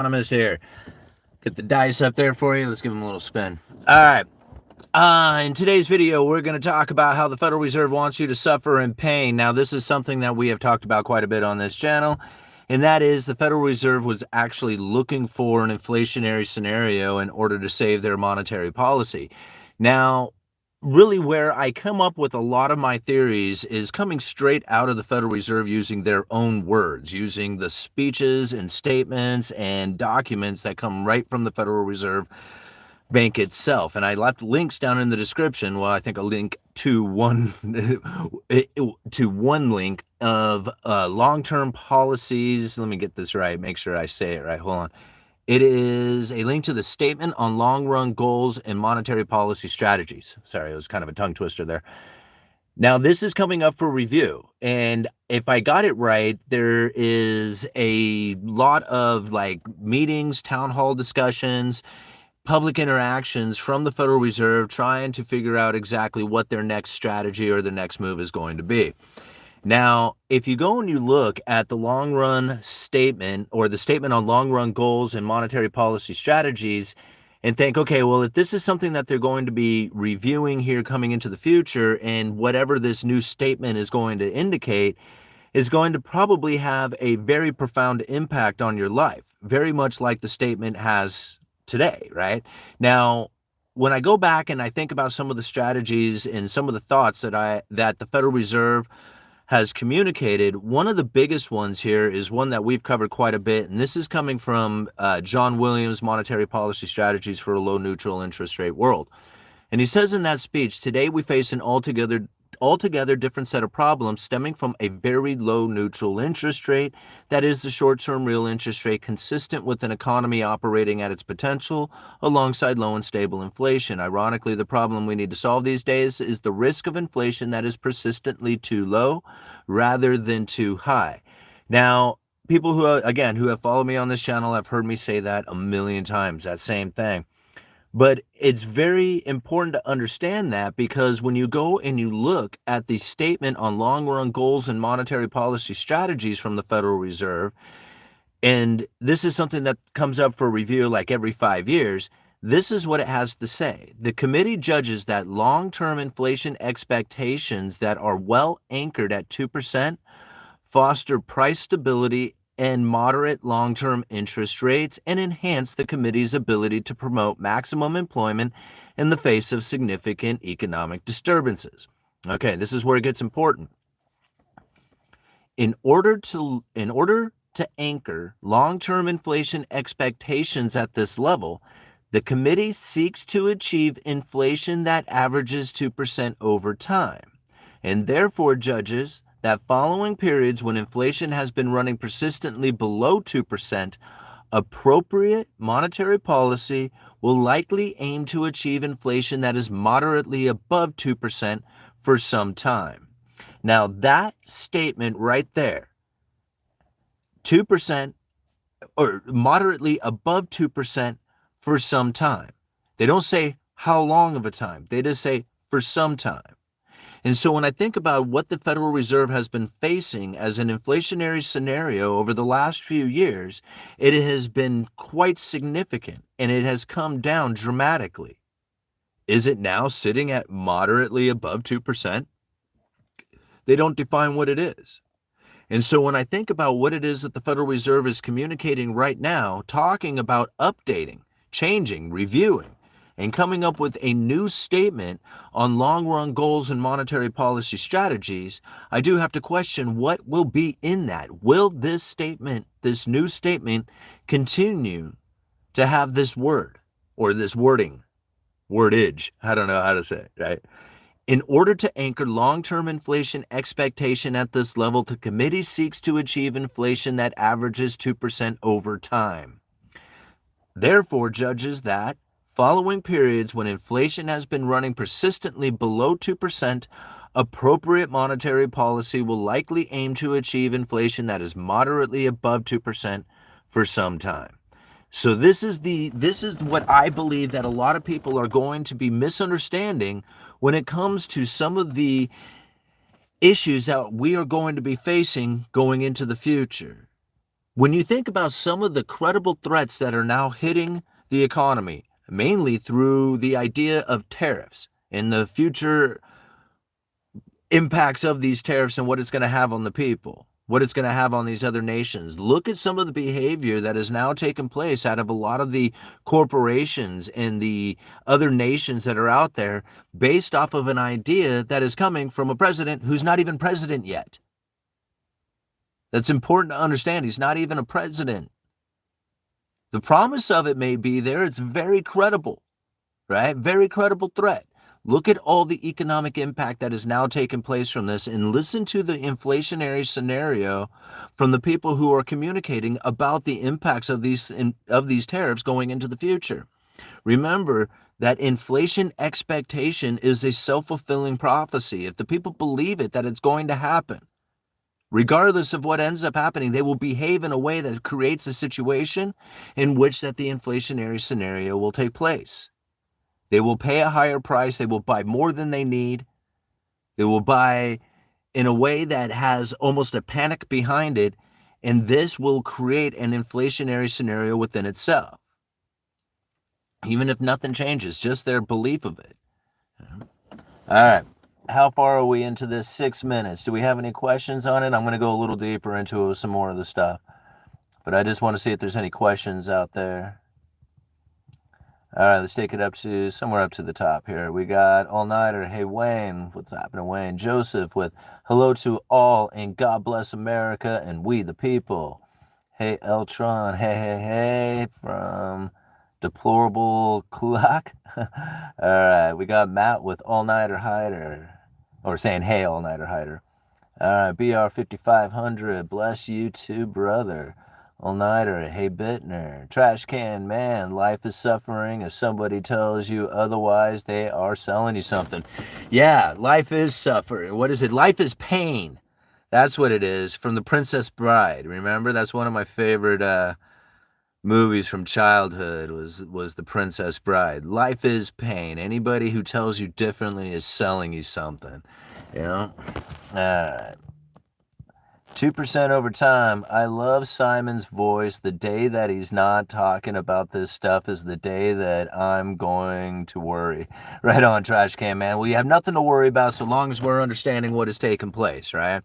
Economist here. Get the dice up there for you. Let's give them a little spin. All right. In today's video, we're going to talk about how the Federal Reserve wants you to suffer in pain. Now, this is something that we have talked about quite a bit on this channel, and that is the Federal Reserve was actually looking for an inflationary scenario in order to save their monetary policy. Now, really where I come up with a lot of my theories is coming straight out of the Federal Reserve using their own words, using the speeches and statements and documents that come right from the Federal Reserve Bank itself. And I left links down in the description. Well, I think a link to one link of long-term policies. Let me get this right. Make sure I say it right. Hold on. It is a link to the Statement on Long-Run Goals and Monetary Policy Strategies. Sorry, it was kind of a tongue twister there. Now, this is coming up for review, and if I got it right, there is a lot of meetings, town hall discussions, public interactions from the Federal Reserve trying to figure out exactly what their next strategy or the next move is going to be. Now, if you go and you look at the long run statement or the statement on long run goals and monetary policy strategies and think, okay, well, if this is something that they're going to be reviewing here coming into the future, and whatever this new statement is going to indicate is going to probably have a very profound impact on your life, very much like the statement has today, right? Now, when I go back and I think about some of the strategies and some of the thoughts that the Federal Reserve has communicated, one of the biggest ones here is one that we've covered quite a bit, and this is coming from John Williams' Monetary Policy Strategies for a Low Neutral Interest Rate World. And he says in that speech, today we face an altogether different set of problems stemming from a very low neutral interest rate, that is the short-term real interest rate consistent with an economy operating at its potential alongside low and stable inflation. Ironically, the problem we need to solve these days is the risk of inflation that is persistently too low rather than too high. Now, people who have followed me on this channel have heard me say that a million times, that same thing. But it's very important to understand that, because when you go and you look at the statement on long-run goals and monetary policy strategies from the Federal Reserve, and this is something that comes up for review like every 5 years, this is what it has to say. The committee judges that long-term inflation expectations that are well anchored at 2% foster price stability and moderate long-term interest rates, and enhance the committee's ability to promote maximum employment in the face of significant economic disturbances. Okay, this is where it gets important. In order to anchor long-term inflation expectations at this level, the committee seeks to achieve inflation that averages 2% over time, and therefore judges that following periods when inflation has been running persistently below 2%, appropriate monetary policy will likely aim to achieve inflation that is moderately above 2% for some time. Now, that statement right there, 2% or moderately above 2% for some time. They don't say how long of a time. They just say for some time. And so when I think about what the Federal Reserve has been facing as an inflationary scenario over the last few years, it has been quite significant, and it has come down dramatically. Is it now sitting at moderately above 2%? They don't define what it is. And so when I think about what it is that the Federal Reserve is communicating right now, talking about updating, changing, reviewing, and coming up with a new statement on long-run goals and monetary policy strategies, I do have to question what will be in that. Will this statement, this new statement, continue to have this word or this wordage? I don't know how to say it, right? In order to anchor long-term inflation expectation at this level, the committee seeks to achieve inflation that averages 2% over time. Therefore, judges that following periods when inflation has been running persistently below 2%, appropriate monetary policy will likely aim to achieve inflation that is moderately above 2% for some time. So this is what I believe that a lot of people are going to be misunderstanding when it comes to some of the issues that we are going to be facing going into the future. When you think about some of the credible threats that are now hitting the economy, mainly through the idea of tariffs and the future impacts of these tariffs and what it's going to have on the people, what it's going to have on these other nations. Look at some of the behavior that has now taken place out of a lot of the corporations and the other nations that are out there based off of an idea that is coming from a president who's not even president yet. That's important to understand. He's not even a president. The promise of it may be there. It's very credible, right? Very credible threat. Look at all the economic impact that has now taken place from this and listen to the inflationary scenario from the people who are communicating about the impacts of these tariffs going into the future. Remember that inflation expectation is a self-fulfilling prophecy. If the people believe it, that it's going to happen, regardless of what ends up happening, they will behave in a way that creates a situation in which that the inflationary scenario will take place. They will pay a higher price. They will buy more than they need. They will buy in a way that has almost a panic behind it, and this will create an inflationary scenario within itself. Even if nothing changes, just their belief of it. All right. How far are we into this? 6 minutes. Do we have any questions on it? I'm going to go a little deeper into some more of the stuff, but I just want to see if there's any questions out there. All right, let's take it up to somewhere up to the top here. We got All Nighter. Hey, Wayne. What's happening, Wayne? Joseph with hello to all and God bless America and we the people. Hey, Eltron. Hey, from Deplorable Clock. All right, we got Matt with All Nighter Hider. Or saying, hey, All Nighter Hider. All right, BR 5500. Bless you too, brother. All Nighter, hey Bittner, Trash Can Man, life is suffering. If somebody tells you otherwise, they are selling you something. Yeah, life is suffering. What is it? Life is pain. That's what it is. From The Princess Bride. Remember, that's one of my favorite movies from childhood. Was The Princess Bride. Life is pain. Anybody who tells you differently is selling you something. You know. All right. 2% over time. I love Simon's voice. The day that he's not talking about this stuff is the day that I'm going to worry. Right on, Trash Can Man. We have nothing to worry about so long as we're understanding what is taking place, right?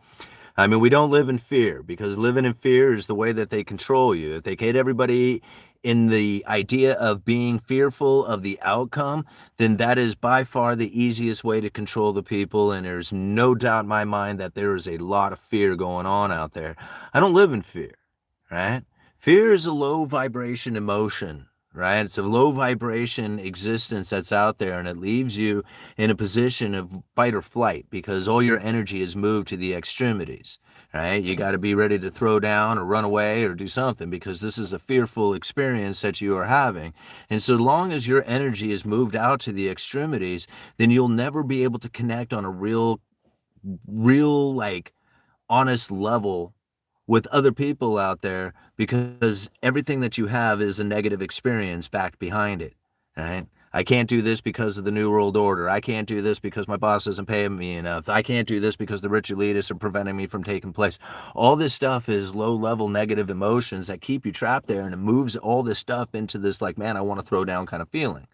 I mean, we don't live in fear, because living in fear is the way that they control you. If they get everybody in the idea of being fearful of the outcome, then that is by far the easiest way to control the people. And there's no doubt in my mind that there is a lot of fear going on out there. I don't live in fear, right? Fear is a low vibration emotion, right? It's a low vibration existence that's out there, and it leaves you in a position of fight or flight because all your energy is moved to the extremities, right? You got to be ready to throw down or run away or do something because this is a fearful experience that you are having. And so long as your energy is moved out to the extremities, then you'll never be able to connect on a real like honest level with other people out there, because everything that you have is a negative experience back behind it, right? I can't do this because of the New World Order. I can't do this because my boss isn't paying me enough. I can't do this because the rich elitists are preventing me from taking place. All this stuff is low-level negative emotions that keep you trapped there, and it moves all this stuff into this like, man, I want to throw down kind of feeling.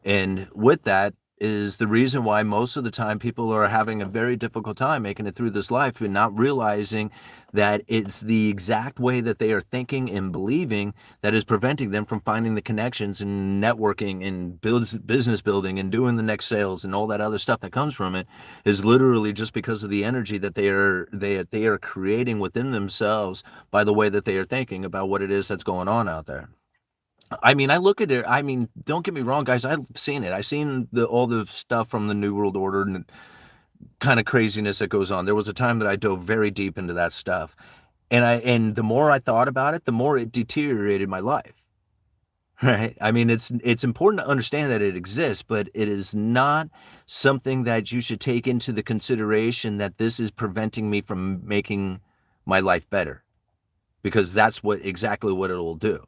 And with that is the reason why most of the time people are having a very difficult time making it through this life and not realizing that it's the exact way that they are thinking and believing that is preventing them from finding the connections and networking and business building and doing the next sales and all that other stuff that comes from it, is literally just because of the energy that they are creating within themselves by the way that they are thinking about what it is that's going on out there. I mean, I look at it. I mean, don't get me wrong, guys. I've seen it. I've seen all the stuff from the New World Order and kind of craziness that goes on. There was a time that I dove very deep into that stuff, and the more I thought about it, the more it deteriorated my life. Right? I mean, it's important to understand that it exists, but it is not something that you should take into the consideration that this is preventing me from making my life better, because that's exactly what it'll do.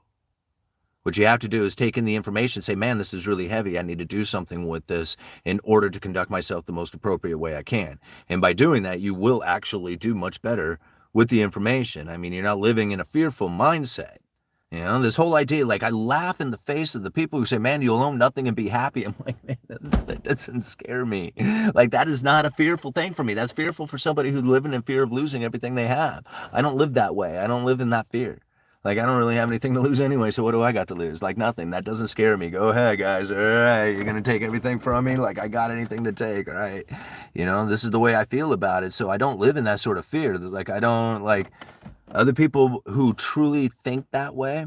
What you have to do is take in the information, say, man, this is really heavy. I need to do something with this in order to conduct myself the most appropriate way I can. And by doing that, you will actually do much better with the information. I mean, you're not living in a fearful mindset. You know, this whole idea, like I laugh in the face of the people who say, man, you'll own nothing and be happy. I'm like, man, that doesn't scare me. Like that is not a fearful thing for me. That's fearful for somebody who's living in fear of losing everything they have. I don't live that way. I don't live in that fear. Like I don't really have anything to lose anyway, so what do I got to lose? Like nothing. That doesn't scare me. Go ahead, guys. All right, you're gonna take everything from me? Like I got anything to take, all right? You know, this is the way I feel about it, so I don't live in that sort of fear. Like I don't, like, other people who truly think that way,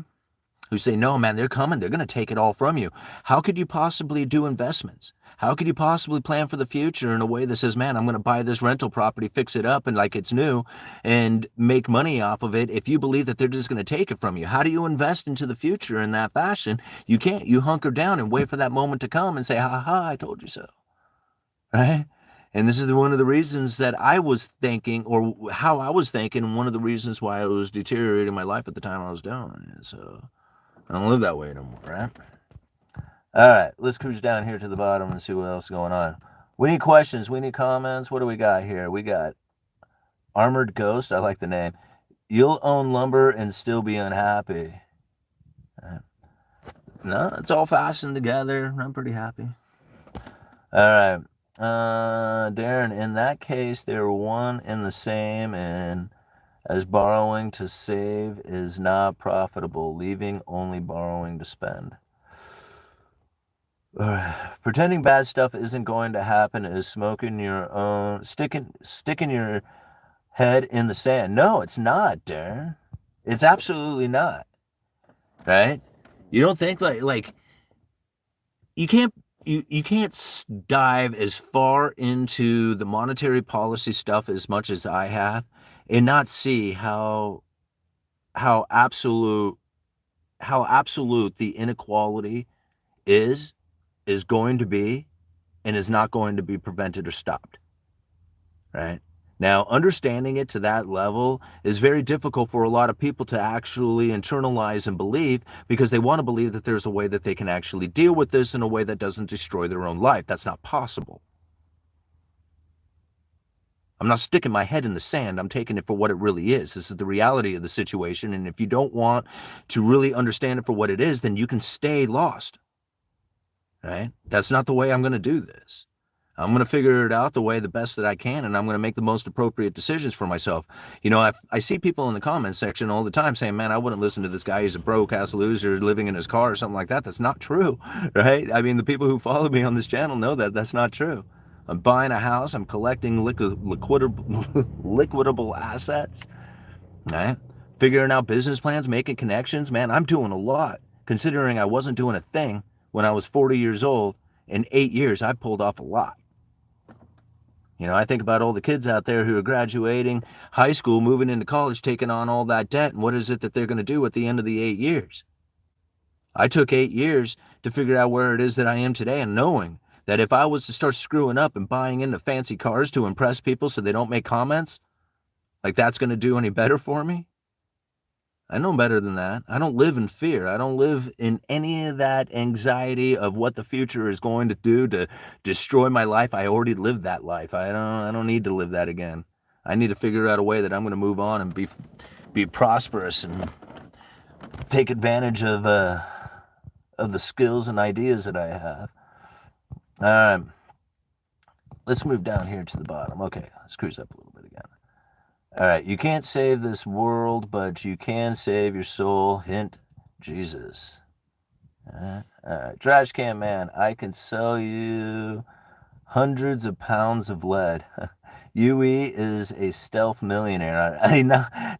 who say, no, man, they're coming. They're going to take it all from you. How could you possibly do investments? How could you possibly plan for the future in a way that says, man, I'm going to buy this rental property, fix it up and like it's new and make money off of it if you believe that they're just going to take it from you? How do you invest into the future in that fashion? You can't. You hunker down and wait for that moment to come and say, ha ha, I told you so. Right? And this is one of the reasons that I was thinking, or how I was thinking, and one of the reasons why I was deteriorating my life at the time I was doing it. So I don't live that way anymore, right? All right, let's cruise down here to the bottom and see what else is going on. We need questions. We need comments. What do we got here? We got Armored Ghost. I like the name. You'll own lumber and still be unhappy. Right. No, it's all fastened together. I'm pretty happy. All right. Darren, in that case, they're one and the same, and as borrowing to save is not profitable, leaving only borrowing to spend. Pretending bad stuff isn't going to happen is sticking your head in the sand. No, it's not, Darren. It's absolutely not. Right? You don't think like you can't dive as far into the monetary policy stuff as much as I have and not see how absolute the inequality is going to be and is not going to be prevented or stopped. Right? Now, understanding it to that level is very difficult for a lot of people to actually internalize and believe, because they want to believe that there's a way that they can actually deal with this in a way that doesn't destroy their own life. That's not possible. I'm not sticking my head in the sand. I'm taking it for what it really is. This is the reality of the situation. And if you don't want to really understand it for what it is, then you can stay lost. Right? That's not the way I'm going to do this. I'm going to figure it out the best that I can, and I'm going to make the most appropriate decisions for myself. You know, I see people in the comments section all the time saying, man, I wouldn't listen to this guy. He's a broke-ass loser living in his car or something like that. That's not true, right? I mean, the people who follow me on this channel know that that's not true. I'm buying a house. I'm collecting liquidable assets, right? Figuring out business plans, making connections. Man, I'm doing a lot, considering I wasn't doing a thing when I was 40 years old. In 8 years, I've pulled off a lot. You know, I think about all the kids out there who are graduating high school, moving into college, taking on all that debt, and what is it that they're going to do at the end of the 8 years? I took 8 years to figure out where it is that I am today, and knowing that if I was to start screwing up and buying into fancy cars to impress people so they don't make comments, like that's going to do any better for me? I know better than that. I don't live in fear. I don't live in any of that anxiety of what the future is going to do to destroy my life. I already lived that life. I don't need to live that again. I need to figure out a way that I'm going to move on and be prosperous and take advantage of the skills and ideas that I have. Let's move down here to the bottom. Okay, let's cruise up a little bit again. All right, you can't save this world, but you can save your soul. Hint, Jesus. All right, Trash Can Man, I can sell you hundreds of pounds of lead. UE is a stealth millionaire. I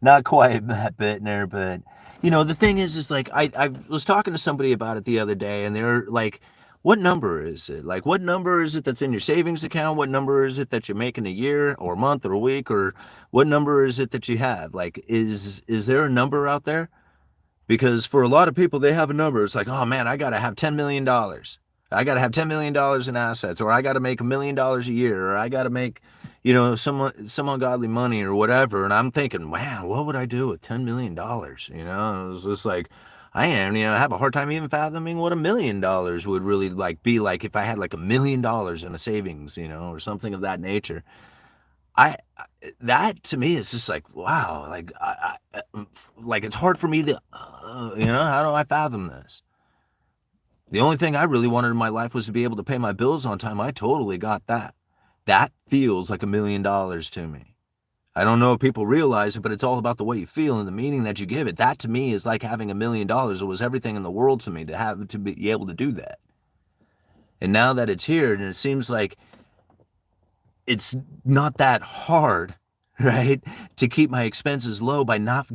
not quite Matt Bittner, but you know the thing is like I was talking to somebody about it the other day, and they're like, what number is it? Like, what number is it that's in your savings account? What number is it that you're making a year or a month or a week? Or what number is it that you have? Like, is there a number out there? Because for a lot of people, they have a number. It's like, oh man, I got to have $10 million. I got to have $10 million in assets, or I got to make $1 million a year, or I got to make, you know, some ungodly money or whatever. And I'm thinking, wow, what would I do with $10 million? You know, it was just like, I have a hard time even fathoming what $1 million would really like be like if I had like $1 million in a savings, you know, or something of that nature. that to me is just like, wow, like it's hard for me to, how do I fathom this? The only thing I really wanted in my life was to be able to pay my bills on time. I totally got that. That feels like $1,000,000 to me. I don't know if people realize it, but it's all about the way you feel and the meaning that you give it. That to me is like having $1,000,000. It was everything in the world to me to be able to do that. And now that it's here, and it seems like it's not that hard, right, to keep my expenses low by not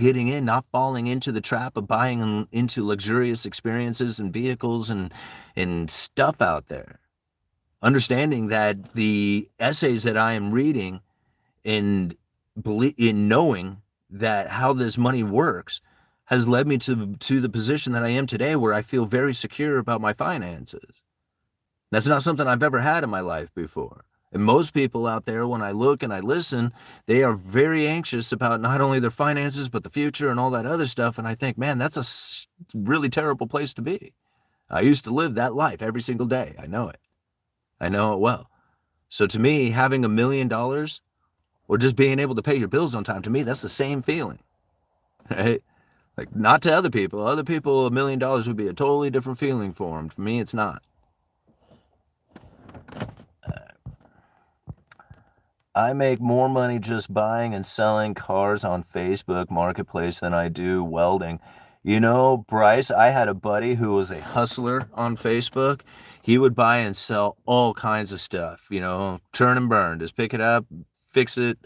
falling into the trap of buying into luxurious experiences and vehicles and stuff out there. Understanding that the essays that I am reading and in knowing that how this money works has led me to the position that I am today, where I feel very secure about my finances. That's not something I've ever had in my life before. And most people out there, when I look and I listen, they are very anxious about not only their finances, but the future and all that other stuff. And I think, man, that's a really terrible place to be. I used to live that life every single day. I know it. I know it well. So to me, having $1,000,000 or just being able to pay your bills on time, to me, that's the same feeling, right? Like, not to other people. Other people, $1,000,000 would be a totally different feeling for them. For me, it's not. I make more money just buying and selling cars on Facebook Marketplace than I do welding. You know, Bryce, I had a buddy who was a hustler on Facebook. He would buy and sell all kinds of stuff, churn and burn. Just pick it up, fix it,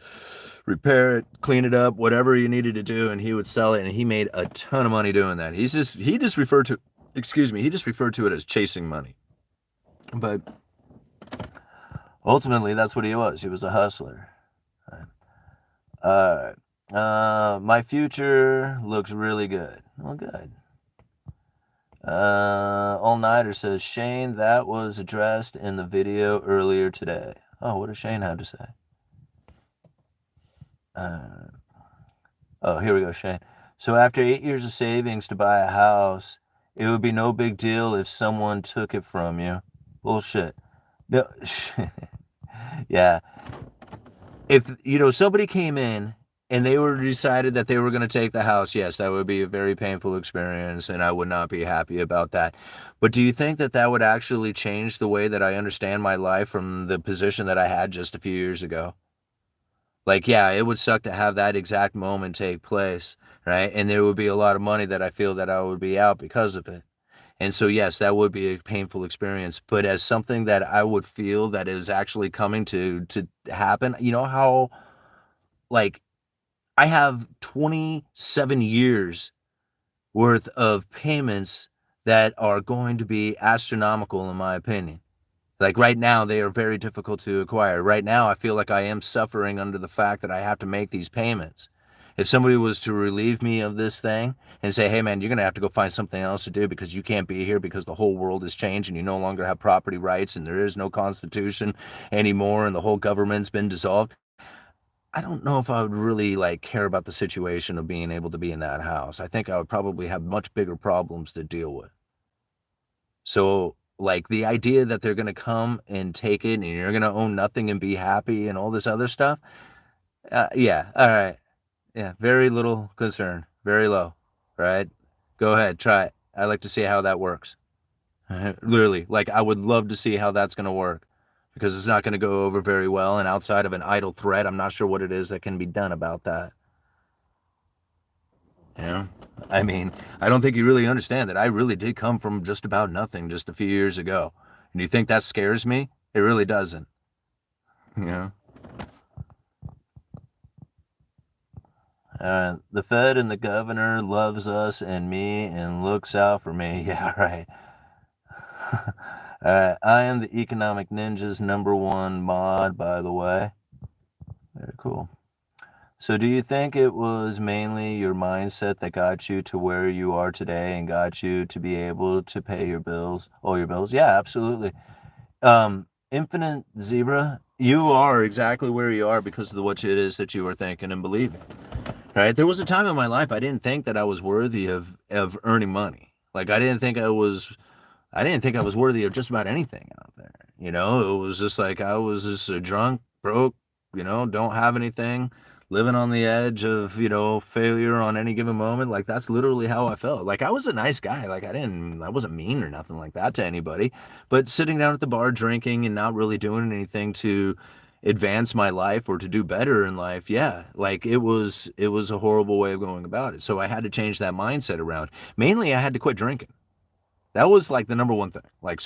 repair it, clean it up, whatever you needed to do, and he would sell it, and he made a ton of money doing that. He just referred to it as chasing money. But ultimately, that's what he was. He was a hustler. My future looks really good. Well, good. All-Nighter says, Shane, that was addressed in the video earlier today. Oh, what does Shane have to say? Here we go, Shane. So after 8 years of savings to buy a house, it would be no big deal if someone took it from you. Bullshit. No, yeah. If, somebody came in and they decided that they were going to take the house, yes, that would be a very painful experience, and I would not be happy about that. But do you think that that would actually change the way that I understand my life from the position that I had just a few years ago? Like, yeah, it would suck to have that exact moment take place, right? And there would be a lot of money that I feel that I would be out because of it. And so, yes, that would be a painful experience, but as something that I would feel that is actually coming to happen, you know how, like, I have 27 years worth of payments that are going to be astronomical, in my opinion. Like, right now, they are very difficult to acquire. Right now, I feel like I am suffering under the fact that I have to make these payments. If somebody was to relieve me of this thing and say, hey, man, you're going to have to go find something else to do because you can't be here because the whole world has changed and you no longer have property rights and there is no constitution anymore and the whole government's been dissolved, I don't know if I would really care about the situation of being able to be in that house. I think I would probably have much bigger problems to deal with. So, the idea that they're gonna come and take it and you're gonna own nothing and be happy and all this other stuff, yeah, alright. Yeah, very little concern, very low, right? Go ahead, try it. I'd like to see how that works. Literally, I would love to see how that's gonna work because it's not gonna go over very well, and outside of an idle threat, I'm not sure what it is that can be done about that. I mean, I don't think you really understand that I really did come from just about nothing just a few years ago. And you think that scares me? It really doesn't. Yeah. The Fed and the governor loves us and me and looks out for me. Yeah, right. I am the Economic Ninja's #1 mod, by the way. Very cool. So do you think it was mainly your mindset that got you to where you are today and got you to be able to pay your bills, all your bills? Yeah, absolutely. Infinite Zebra, you are exactly where you are because of what it is that you are thinking and believing. Right? There was a time in my life I didn't think that I was worthy of earning money. I didn't think I was worthy of just about anything out there. It was just I was just a drunk, broke, don't have anything, living on the edge of, failure on any given moment. Like, that's literally how I felt. Like, I was a nice guy. Like, I wasn't mean or nothing like that to anybody, but sitting down at the bar drinking and not really doing anything to advance my life or to do better in life. Yeah. Like, it was a horrible way of going about it. So I had to change that mindset around. Mainly I had to quit drinking. That was like the number one thing. Like,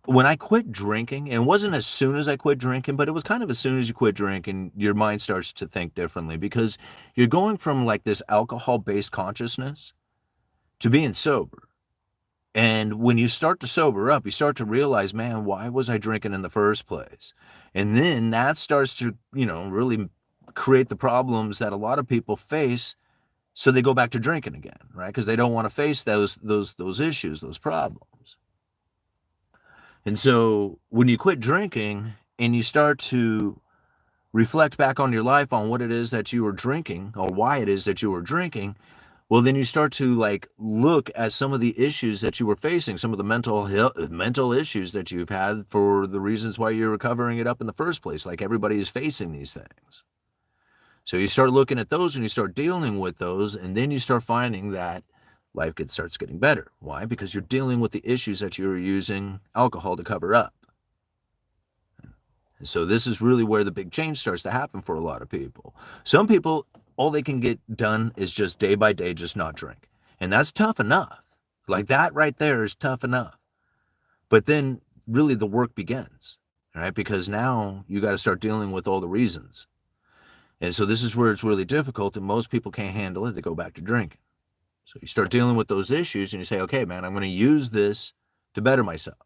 when I quit drinking, and it wasn't as soon as I quit drinking, but it was kind of as soon as you quit drinking, your mind starts to think differently, because you're going from like this alcohol-based consciousness to being sober. And when you start to sober up, you start to realize, man, why was I drinking in the first place? And then that starts to, really create the problems that a lot of people face. So they go back to drinking again, right? Because they don't want to face those issues, those problems. And so when you quit drinking and you start to reflect back on your life, on what it is that you were drinking or why it is that you were drinking, well, then you start to like look at some of the issues that you were facing, some of the mental issues that you've had for the reasons why you're covering it up in the first place. Like, everybody is facing these things. So you start looking at those and you start dealing with those, and then you start finding that life starts getting better. Why? Because you're dealing with the issues that you're using alcohol to cover up. And so this is really where the big change starts to happen for a lot of people. Some people, all they can get done is just day by day, just not drink. And that's tough enough. Like, that right there is tough enough. But then really the work begins, right? Because now you got to start dealing with all the reasons. And so this is where it's really difficult, and most people can't handle it. They go back to drinking. So you start dealing with those issues and you say, okay, man, I'm going to use this to better myself,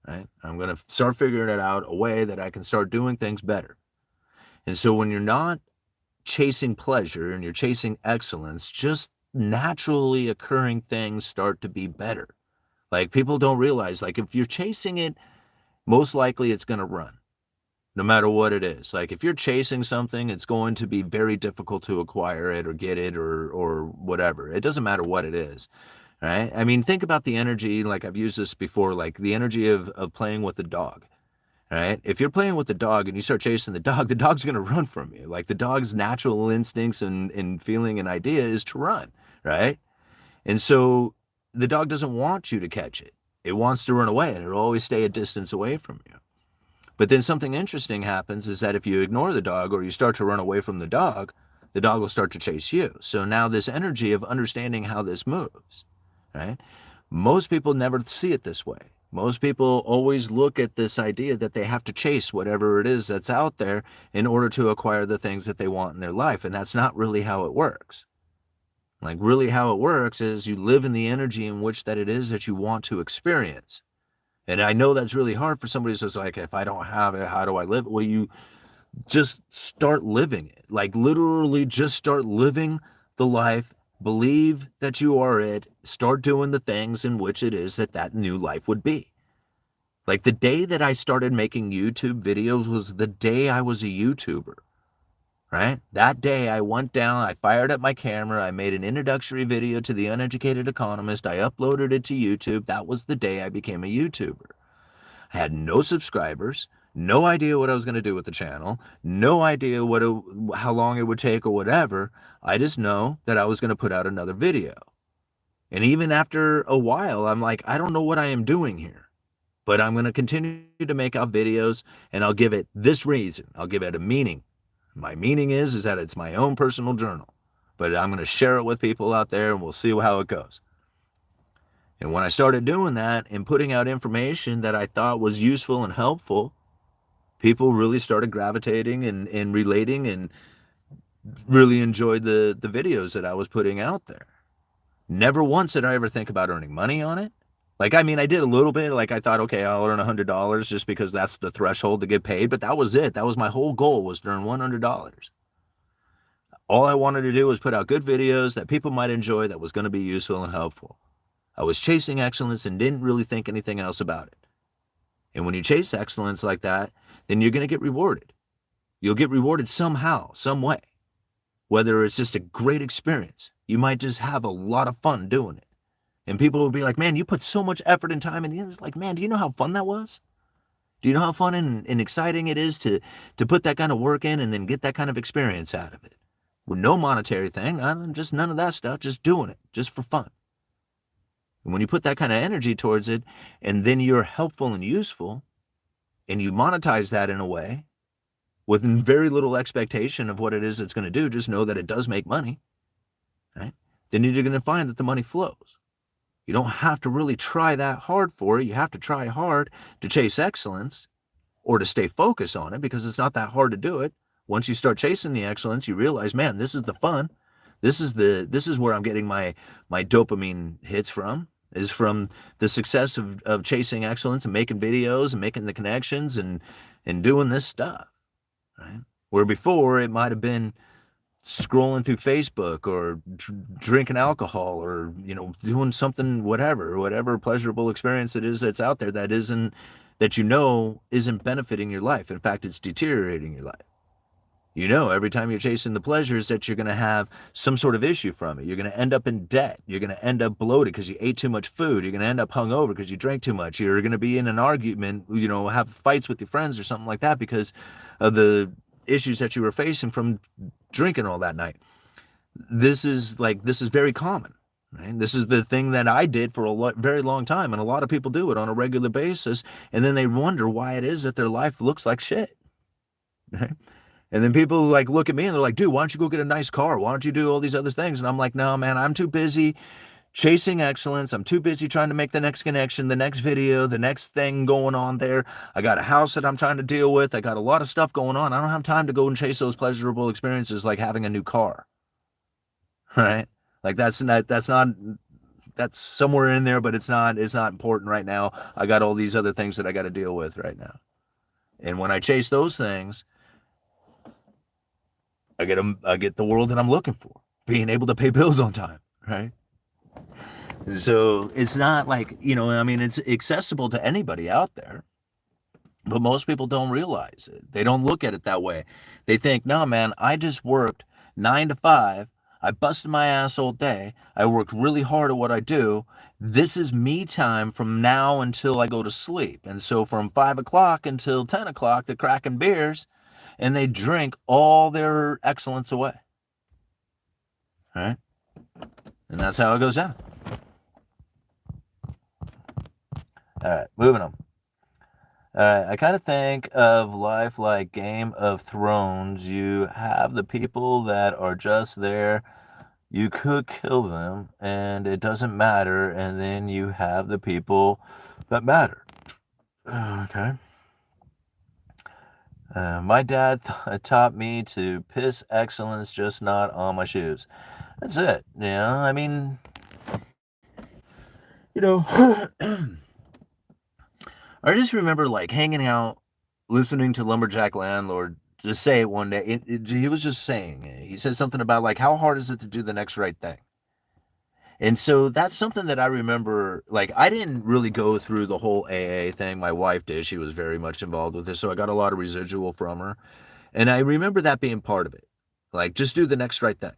right? I'm going to start figuring it out, a way that I can start doing things better. And so when you're not chasing pleasure and you're chasing excellence, just naturally occurring things start to be better. Like, people don't realize, like, if you're chasing it, most likely it's going to run, no matter what it is. Like, if you're chasing something, it's going to be very difficult to acquire it or get it or whatever. It doesn't matter what it is, right? I mean, think about the energy, like I've used this before, like the energy of playing with a dog, right? If you're playing with the dog and you start chasing the dog's going to run from you. Like, the dog's natural instincts and feeling and idea is to run, right? And so the dog doesn't want you to catch it. It wants to run away, and it'll always stay a distance away from you. But then something interesting happens, is that if you ignore the dog or you start to run away from the dog will start to chase you. So now this energy of understanding how this moves, right? Most people never see it this way. Most people always look at this idea that they have to chase whatever it is that's out there in order to acquire the things that they want in their life. And that's not really how it works. Like, really how it works is you live in the energy in which that it is that you want to experience. And I know that's really hard for somebody who says, like, if I don't have it, how do I live? Well, you just start living it. Like, literally just start living the life. Believe that you are it. Start doing the things in which it is that new life would be. Like, the day that I started making YouTube videos was the day I was a YouTuber, right? That day I went down, I fired up my camera, I made an introductory video to the Uneducated Economist, I uploaded it to YouTube. That was the day I became a YouTuber. I had no subscribers, no idea what I was going to do with the channel, no idea how long it would take or whatever. I just know that I was going to put out another video. And even after a while, I'm like, I don't know what I am doing here, but I'm going to continue to make out videos, and I'll give it this reason. I'll give it a meaning. My meaning is that it's my own personal journal, but I'm going to share it with people out there, and we'll see how it goes. And when I started doing that and putting out information that I thought was useful and helpful, people really started gravitating and relating, and really enjoyed the videos that I was putting out there. Never once did I ever think about earning money on it. Like, I mean, I did a little bit. Like, I thought, okay, I'll earn $100 just because that's the threshold to get paid. But that was it. That was my whole goal, was to earn $100. All I wanted to do was put out good videos that people might enjoy, that was going to be useful and helpful. I was chasing excellence and didn't really think anything else about it. And when you chase excellence like that, then you're going to get rewarded. You'll get rewarded somehow, some way. Whether it's just a great experience, you might just have a lot of fun doing it. And people will be like, man, you put so much effort and time in the end. It's like, man, do you know how fun that was? Do you know how fun and exciting it is to put that kind of work in and then get that kind of experience out of it? With no monetary thing, just none of that stuff, just doing it, just for fun. And when you put that kind of energy towards it, and then you're helpful and useful, and you monetize that in a way with very little expectation of what it is it's going to do, just know that it does make money, right? Then you're going to find that the money flows. You don't have to really try that hard for it. You have to try hard to chase excellence or to stay focused on it, because it's not that hard to do it. Once you start chasing the excellence, you realize, man, this is the fun. This is where I'm getting my dopamine hits from, is from the success of chasing excellence and making videos and making the connections and doing this stuff, right? Where before it might have been scrolling through Facebook or drinking alcohol or, doing something, whatever pleasurable experience it is that's out there that isn't benefiting your life. In fact, it's deteriorating your life. Every time you're chasing the pleasures that you're going to have some sort of issue from it. You're going to end up in debt. You're going to end up bloated because you ate too much food. You're going to end up hungover because you drank too much. You're going to be in an argument, have fights with your friends or something like that because of the issues that you were facing from drinking all that night. This is very common, right? This is the thing that I did for a very long time, and a lot of people do it on a regular basis, and then they wonder why it is that their life looks like shit, right? And then people look at me and they're like, dude, why don't you go get a nice car? Why don't you do all these other things? And I'm like, no, man, I'm too busy chasing excellence. I'm too busy trying to make the next connection, the next video, the next thing going on there. I got a house that I'm trying to deal with. I got a lot of stuff going on. I don't have time to go and chase those pleasurable experiences like having a new car, right? That's somewhere in there, but it's not important right now. I got all these other things that I got to deal with right now. And when I chase those things, I get the world that I'm looking for, being able to pay bills on time, right? So it's not it's accessible to anybody out there, but most people don't realize it. They don't look at it that way. They think, no, man, I just worked 9 to 5. I busted my ass all day. I worked really hard at what I do. This is me time from now until I go to sleep. And so from 5 o'clock until 10 o'clock, they're cracking beers and they drink all their excellence away. All right? And that's how it goes down. All right, moving on. I kind of think of life like Game of Thrones. You have the people that are just there. You could kill them, and it doesn't matter. And then you have the people that matter. Okay. My dad taught me to piss excellence, just not on my shoes. That's it. I just remember hanging out, listening to Lumberjack Landlord just say it one day. He was just saying, he said something about how hard is it to do the next right thing? And so that's something that I remember, I didn't really go through the whole AA thing. My wife did. She was very much involved with this. So I got a lot of residual from her. And I remember that being part of it. Just do the next right thing.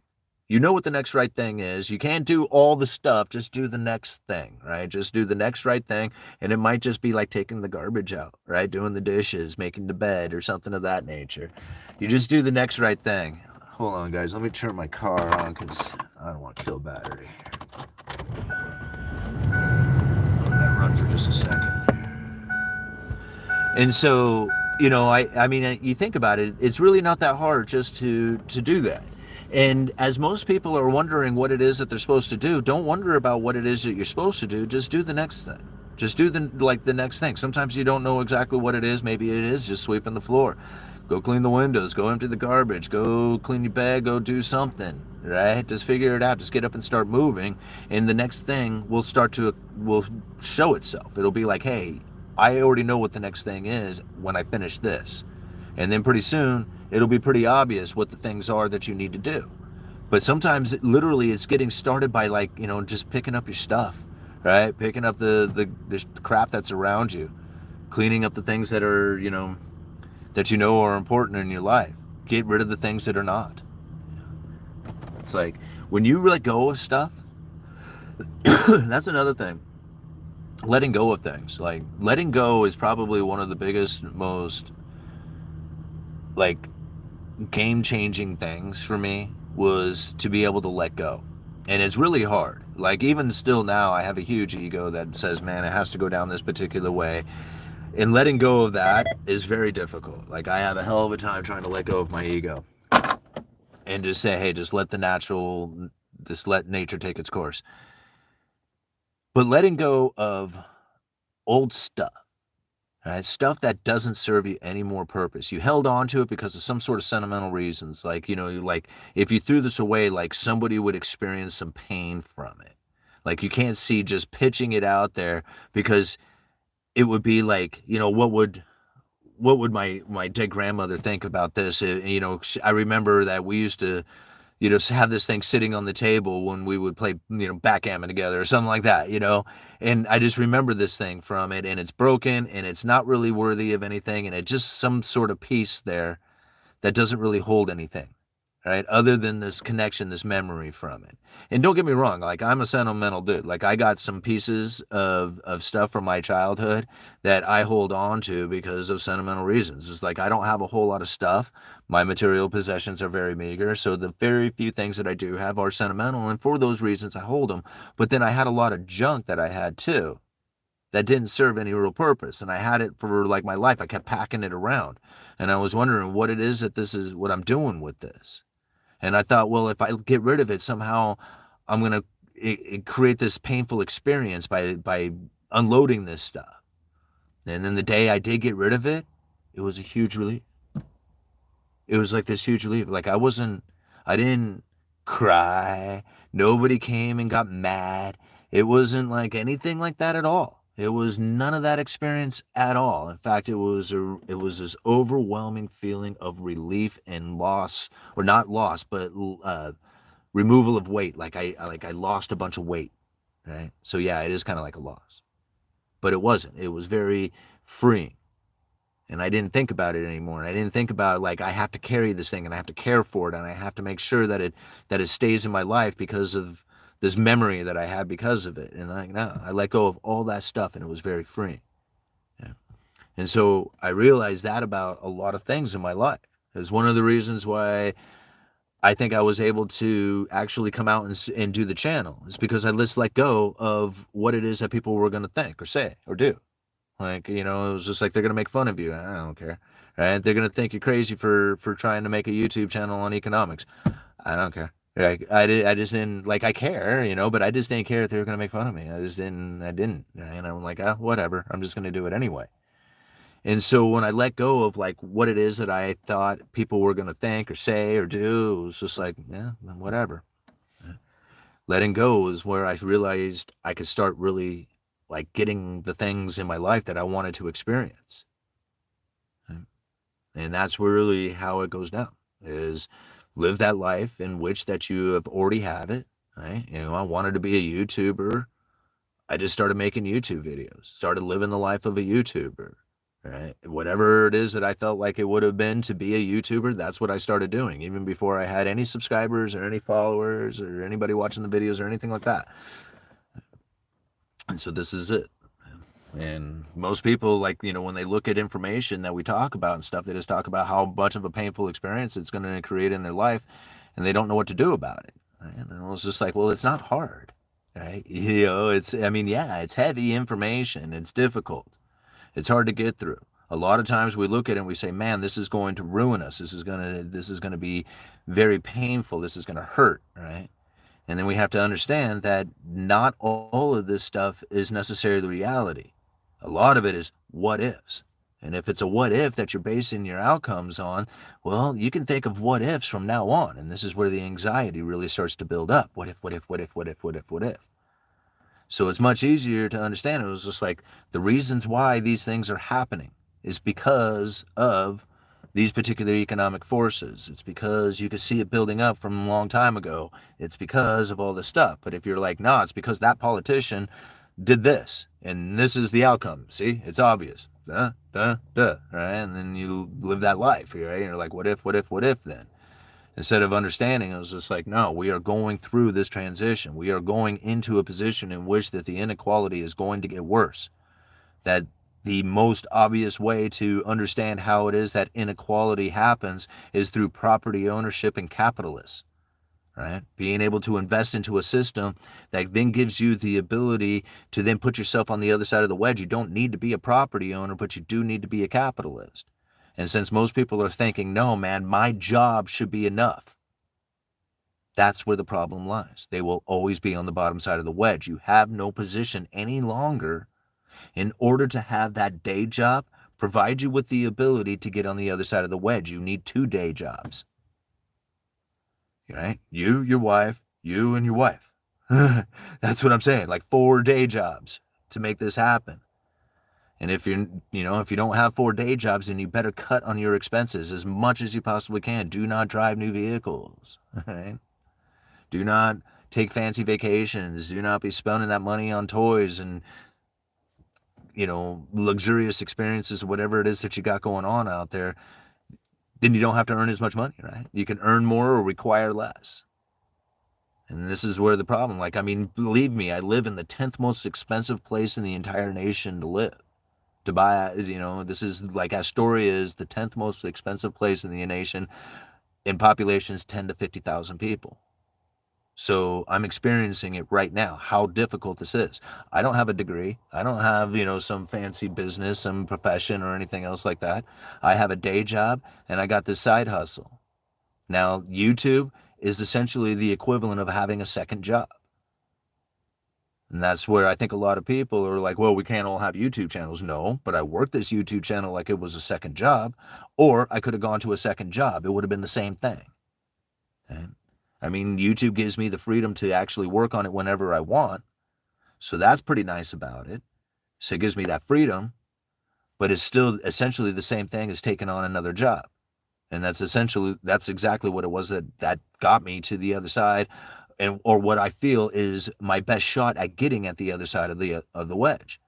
You know what the next right thing is. You can't do all the stuff. Just do the next thing, right? Just do the next right thing. And it might just be taking the garbage out, right? Doing the dishes, making the bed, or something of that nature. You just do the next right thing. Hold on, guys. Let me turn my car on because I don't want to kill battery. Let that run for just a second. And so, you think about it, it's really not that hard just to do that. And as most people are wondering what it is that they're supposed to do, don't wonder about what it is that you're supposed to do. Just do the next thing. Just do the next thing. Sometimes you don't know exactly what it is. Maybe it is just sweeping the floor. Go clean the windows. Go empty the garbage. Go clean your bed. Go do something, right? Just figure it out. Just get up and start moving. And the next thing will show itself. It'll be like, hey, I already know what the next thing is when I finish this. And then pretty soon, it'll be pretty obvious what the things are that you need to do. But sometimes, it's getting started by just picking up your stuff, right? Picking up the crap that's around you. Cleaning up the things that are, that are important in your life. Get rid of the things that are not. It's when you let go of stuff, that's another thing. letting go of things. Like letting go is probably one of the biggest, most like game-changing things for me, was to be able to let go. And it's really hard. Like even still now, I have a huge ego that says, man, it has to go down this particular way. And letting go of that is very difficult. Like I have a hell of a time trying to let go of my ego and just say, hey, just let nature take its course. But letting go of old stuff, right? Stuff that doesn't serve you any more purpose. You held on to it because of some sort of sentimental reasons. Like, like if you threw this away, like somebody would experience some pain from it. Like you can't see just pitching it out there because it would be like, what would my dead grandmother think about this? I remember that we used to, have this thing sitting on the table when we would play, backgammon together or something like that. And I just remember this thing from it, and it's broken and it's not really worthy of anything. And it just some sort of piece there that doesn't really hold anything, right? Other than this connection, this memory from it. And don't get me wrong, like I'm a sentimental dude. Like I got some pieces of stuff from my childhood that I hold on to because of sentimental reasons. It's like I don't have a whole lot of stuff. My material possessions are very meager. So the very few things that I do have are sentimental. And for those reasons, I hold them. But then I had a lot of junk that I had too that didn't serve any real purpose. And I had it for like my life. I kept packing it around. And I was wondering what it is that this is what I'm doing with this. And I thought, well, if I get rid of it, somehow I'm going to create this painful experience by unloading this stuff. And then the day I did get rid of it, it was a huge relief. It was like this huge relief. Like I didn't cry. Nobody came and got mad. It wasn't like anything like that at all. It was none of that experience at all. In fact, it was this overwhelming feeling of relief and loss, or not loss, but removal of weight. Like I lost a bunch of weight, right? So yeah, it is kind of like a loss, but it wasn't. It was very freeing, and I didn't think about it anymore. And I didn't think about like I have to carry this thing and I have to care for it and I have to make sure that it stays in my life because of this memory that I had because of it. And like no, I let go of all that stuff and it was very freeing. Yeah. And so I realized that about a lot of things in my life. It's one of the reasons why I think I was able to actually come out and do the channel. It's because I just let go of what it is that people were going to think or say or do. Like, it was just like they're going to make fun of you. I don't care. Right? They're going to think you're crazy for trying to make a YouTube channel on economics. I don't care. Like, I just didn't, like, I care, but I just didn't care if they were going to make fun of me. I didn't. And I'm like, whatever. I'm just going to do it anyway. And so when I let go of like what it is that I thought people were going to think or say or do, it was just like, yeah, whatever. Letting go is where I realized I could start really like getting the things in my life that I wanted to experience. And that's really how it goes down, is live that life in which that you have already have it. Right? I wanted to be a YouTuber. I just started making YouTube videos, started living the life of a YouTuber. Right? Whatever it is that I felt like it would have been to be a YouTuber, that's what I started doing, even before I had any subscribers or any followers or anybody watching the videos or anything like that. And so this is it. And most people, like, when they look at information that we talk about and stuff, they just talk about how much of a painful experience it's going to create in their life, and they don't know what to do about it. Right? And it was just like, well, it's not hard, right? It's heavy information. It's difficult. It's hard to get through. A lot of times we look at it and we say, man, this is going to ruin us. This is going to be very painful. This is going to hurt, right? And then we have to understand that not all of this stuff is necessarily the reality. A lot of it is what ifs. And if it's a what if that you're basing your outcomes on, well, you can think of what ifs from now on. And this is where the anxiety really starts to build up. What if, what if, what if, what if, what if, what if? So it's much easier to understand. It was just like the reasons why these things are happening is because of these particular economic forces. It's because you could see it building up from a long time ago. It's because of all this stuff. But if you're like, no, it's because that politician did this and this is the outcome. See, it's obvious. Right? And then you live that life, right? And you're like, what if then? Instead of understanding, it was just like, no, we are going through this transition. We are going into a position in which that the inequality is going to get worse. That the most obvious way to understand how it is that inequality happens is through property ownership and capitalists, right? Being able to invest into a system that then gives you the ability to then put yourself on the other side of the wedge. You don't need to be a property owner, but you do need to be a capitalist. And since most people are thinking, no, man, my job should be enough, that's where the problem lies. They will always be on the bottom side of the wedge. You have no position any longer. In order to have that day job provide you with the ability to get on the other side of the wedge, you need 2 day jobs. Right? You, your wife, you, and your wife. That's what I'm saying. Like 4 day jobs to make this happen. And if if you don't have 4 day jobs, then you better cut on your expenses as much as you possibly can. Do not drive new vehicles. Right? Do not take fancy vacations. Do not be spending that money on toys and luxurious experiences, whatever it is that you got going on out there. Then you don't have to earn as much money, right? You can earn more or require less. And this is where the problem, believe me, I live in the 10th most expensive place in the entire nation to live. To buy, this is like Astoria is the 10th most expensive place in the nation, in populations 10 to 50,000 people. So I'm experiencing it right now, how difficult this is. I don't have a degree. I don't have, some fancy business, some profession or anything else like that. I have a day job and I got this side hustle. Now, YouTube is essentially the equivalent of having a second job. And that's where I think a lot of people are like, well, we can't all have YouTube channels. No, but I worked this YouTube channel like it was a second job, or I could have gone to a second job. It would have been the same thing. Okay? YouTube gives me the freedom to actually work on it whenever I want. So that's pretty nice about it. So it gives me that freedom, but it's still essentially the same thing as taking on another job. And that's exactly what it was that got me to the other side, or what I feel is my best shot at getting at the other side of the wedge,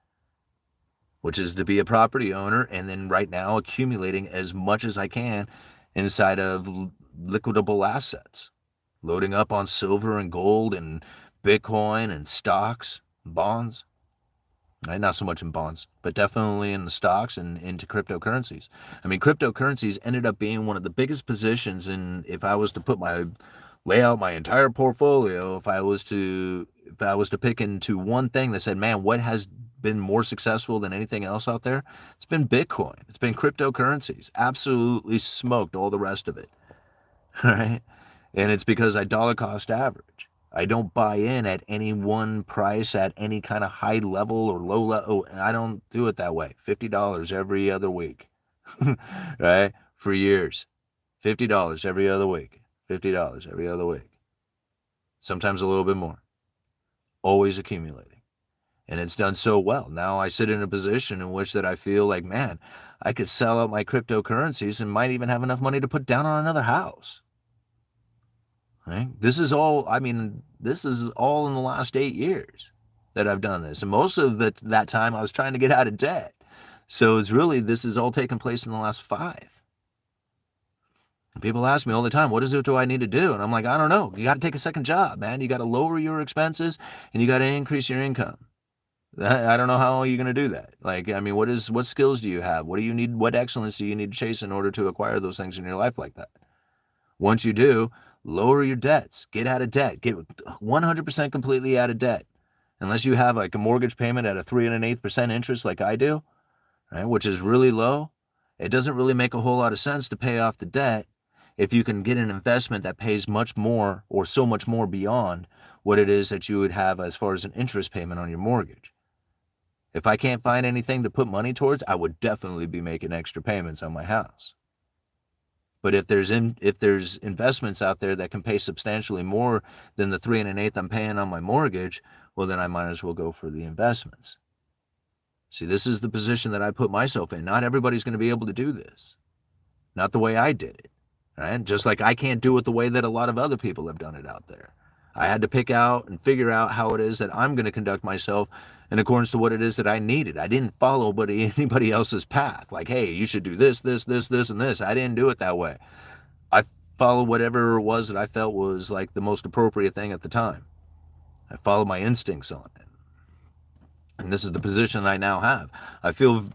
which is to be a property owner and then right now accumulating as much as I can inside of liquidable assets, loading up on silver and gold and Bitcoin and stocks, bonds. Not so much in bonds, but definitely in the stocks and into cryptocurrencies. Cryptocurrencies ended up being one of the biggest positions in, if I was to lay out my entire portfolio, if I was to pick into one thing that said, man, what has been more successful than anything else out there? It's been Bitcoin. It's been cryptocurrencies. Absolutely smoked all the rest of it. All right? And it's because I dollar cost average. I don't buy in at any one price at any kind of high level or low level. I don't do it that way. $50 every other week, right? For years, $50 every other week, $50 every other week. Sometimes a little bit more. Always accumulating. And it's done so well. Now I sit in a position in which that I feel like, man, I could sell out my cryptocurrencies and might even have enough money to put down on another house. Right? This is all in the last 8 years that I've done this. And most of that time I was trying to get out of debt. So this is all taking place in the last 5. And people ask me all the time, what do I need to do? And I'm like, I don't know. You got to take a second job, man. You got to lower your expenses and you got to increase your income. I don't know how you're going to do that. What skills do you have? What do you need? What excellence do you need to chase in order to acquire those things in your life like that? Once you do, lower your debts, get out of debt, get 100% completely out of debt. Unless you have like a mortgage payment at a 3 1/8% interest like I do, right, which is really low, it doesn't really make a whole lot of sense to pay off the debt if you can get an investment that pays much more or so much more beyond what it is that you would have as far as an interest payment on your mortgage. If I can't find anything to put money towards, I would definitely be making extra payments on my house. But if there's investments out there that can pay substantially more than the 3 1/8 I'm paying on my mortgage, well, then I might as well go for the investments. See, this is the position that I put myself in. Not everybody's going to be able to do this. Not the way I did it, right? Just like I can't do it the way that a lot of other people have done it out there. I had to pick out and figure out how it is that I'm going to conduct myself in accordance to what it is that I needed. I didn't follow anybody else's path. Like, hey, you should do this, this, this, this, and this. I didn't do it that way. I followed whatever it was that I felt was like the most appropriate thing at the time. I followed my instincts on it. And this is the position I now have. I feel,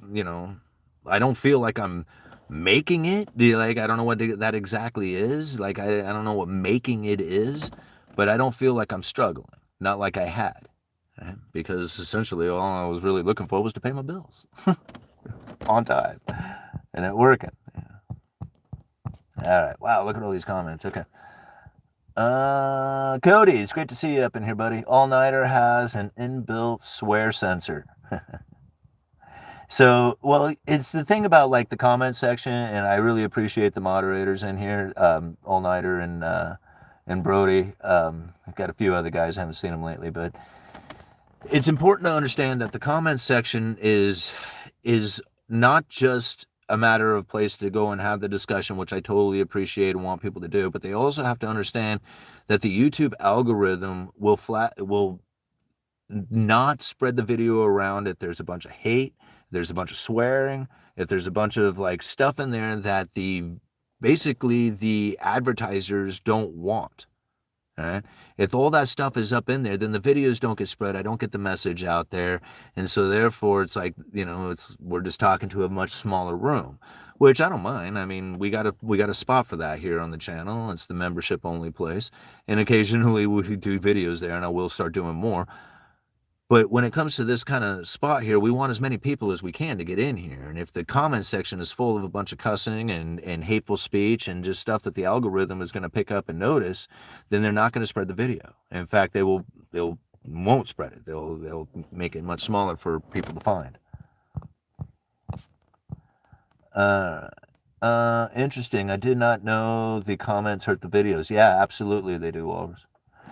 I don't feel like I'm making it. Like, I don't know what that exactly is. Like, I don't know what making it is, but I don't feel like I'm struggling. Not like I had. Right? Because essentially all I was really looking for was to pay my bills on time. And it working. Yeah. All right. Wow, look at all these comments. Okay. Cody, it's great to see you up in here, buddy. All Nighter has an inbuilt swear censor. So, well, it's the thing about like the comment section, and I really appreciate the moderators in here, All Nighter and Brody. I've got a few other guys, I haven't seen them lately, but it's important to understand that the comment section is not just a matter of place to go and have the discussion, which I totally appreciate and want people to do, but they also have to understand that the YouTube algorithm will not spread the video around if there's a bunch of hate, there's a bunch of swearing, if there's a bunch of like stuff in there that basically the advertisers don't want. All right. If all that stuff is up in there, then the videos don't get spread. I don't get the message out there. And so therefore it's like, we're just talking to a much smaller room, which I don't mind. I mean, we got a spot for that here on the channel. It's the membership only place. And occasionally we do videos there, and I will start doing more. But when it comes to this kind of spot here, we want as many people as we can to get in here. And if the comment section is full of a bunch of cussing and hateful speech and just stuff that the algorithm is going to pick up and notice, then they're not going to spread the video. In fact, they won't spread it. They'll make it much smaller for people to find. Interesting. I did not know the comments hurt the videos. Yeah, absolutely they do, Walrus.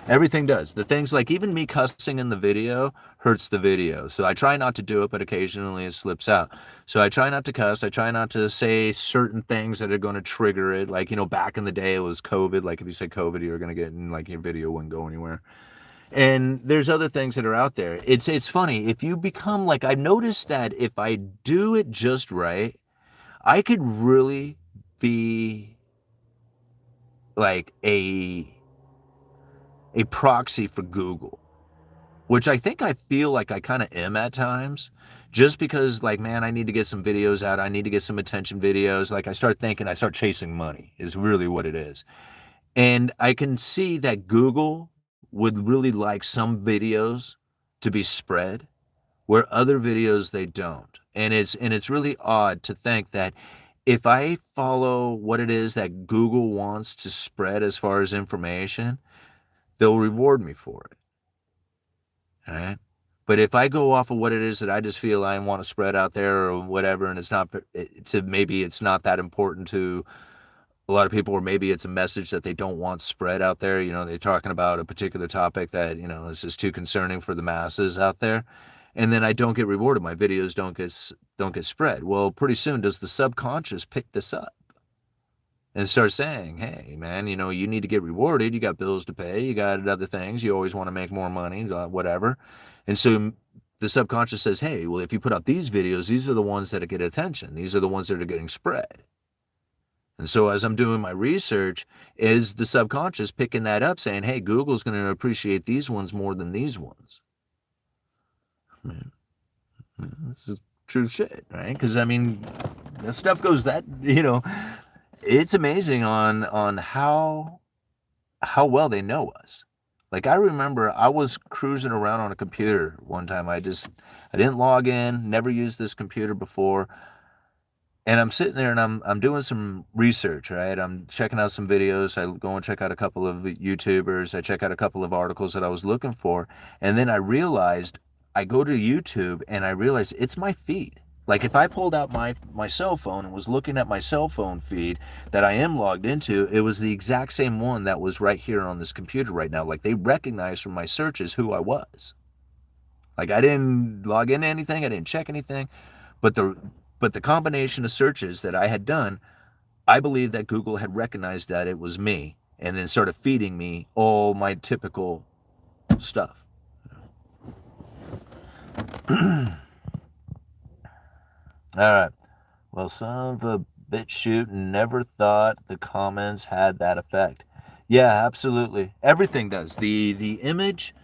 Everything does. The things like even me cussing in the video hurts the video. So I try not to do it, but occasionally it slips out. So I try not to cuss. I try not to say certain things that are going to trigger it. Like, back in the day it was COVID. Like if you said COVID, you were going to get in, like your video wouldn't go anywhere. And there's other things that are out there. It's funny. If you become like, I've noticed that if I do it just right, I could really be like a proxy for Google, which I think I feel like I kind of am at times, just because like, man, I need to get some videos out. I need to get some attention videos. Like I start chasing money is really what it is. And I can see that Google would really like some videos to be spread where other videos they don't. And it's really odd to think that if I follow what it is that Google wants to spread as far as information, they'll reward me for it. All right. But if I go off of what it is that I just feel I want to spread out there or whatever, and maybe it's not that important to a lot of people, or maybe it's a message that they don't want spread out there. They're talking about a particular topic that, is just too concerning for the masses out there. And then I don't get rewarded. My videos don't get spread. Well, pretty soon does the subconscious pick this up and start saying, hey, man, you need to get rewarded. You got bills to pay. You got other things. You always want to make more money, whatever. And so the subconscious says, hey, well, if you put out these videos, these are the ones that get attention. These are the ones that are getting spread. And so as I'm doing my research, is the subconscious picking that up saying, hey, Google's going to appreciate these ones more than these ones? Man, this is true shit, right? Because, I mean, that stuff goes it's amazing on how well they know us. Like I remember I was cruising around on a computer one time. I didn't log in, never used this computer before. And I'm sitting there and I'm doing some research, right? I'm checking out some videos. I go and check out a couple of YouTubers. I check out a couple of articles that I was looking for. And then I realized I go to YouTube and I realize it's my feed. Like if I pulled out my cell phone and was looking at my cell phone feed that I am logged into, it was the exact same one that was right here on this computer right now. Like they recognized from my searches who I was. Like I didn't log into anything, I didn't check anything, but the combination of searches that I had done, I believe that Google had recognized that it was me and then started feeding me all my typical stuff. All right. Well, son of a BitChute never thought the comments had that effect. Yeah, absolutely. Everything does. The image,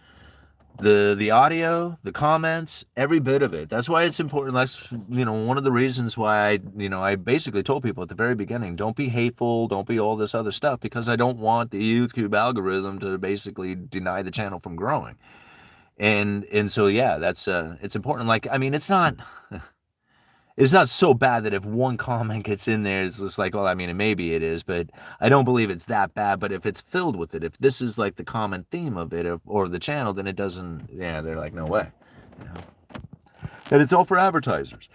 the audio, the comments, every bit of it. That's why it's important. That's one of the reasons why I basically told people at the very beginning, don't be hateful, don't be all this other stuff, because I don't want the YouTube algorithm to basically deny the channel from growing. And so yeah, that's it's important. Like, I mean, it's not so bad that if one comment gets in there, it's just like, well, I mean, maybe it is, but I don't believe it's that bad. But if it's filled with it, if this is like the common theme of it or the channel, then it doesn't, yeah, they're like, no way. And it's all for advertisers.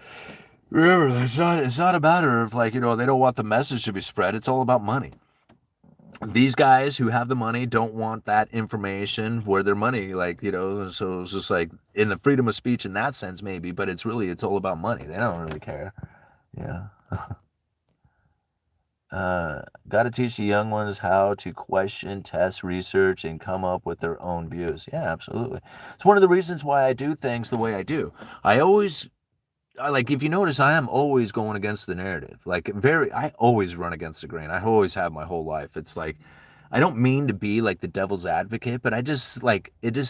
Remember, it's not a matter of like, they don't want the message to be spread. It's all about money. These guys who have the money don't want that information where their money, so it's just like in the freedom of speech in that sense, maybe, but it's all about money. They don't really care. Yeah. Got to teach the young ones how to question, test, research, and come up with their own views. Yeah, absolutely. It's one of the reasons why I do things the way I do. If you notice, I am always going against the narrative. I always run against the grain. I always have my whole life. It's like, I don't mean to be like the devil's advocate, but it just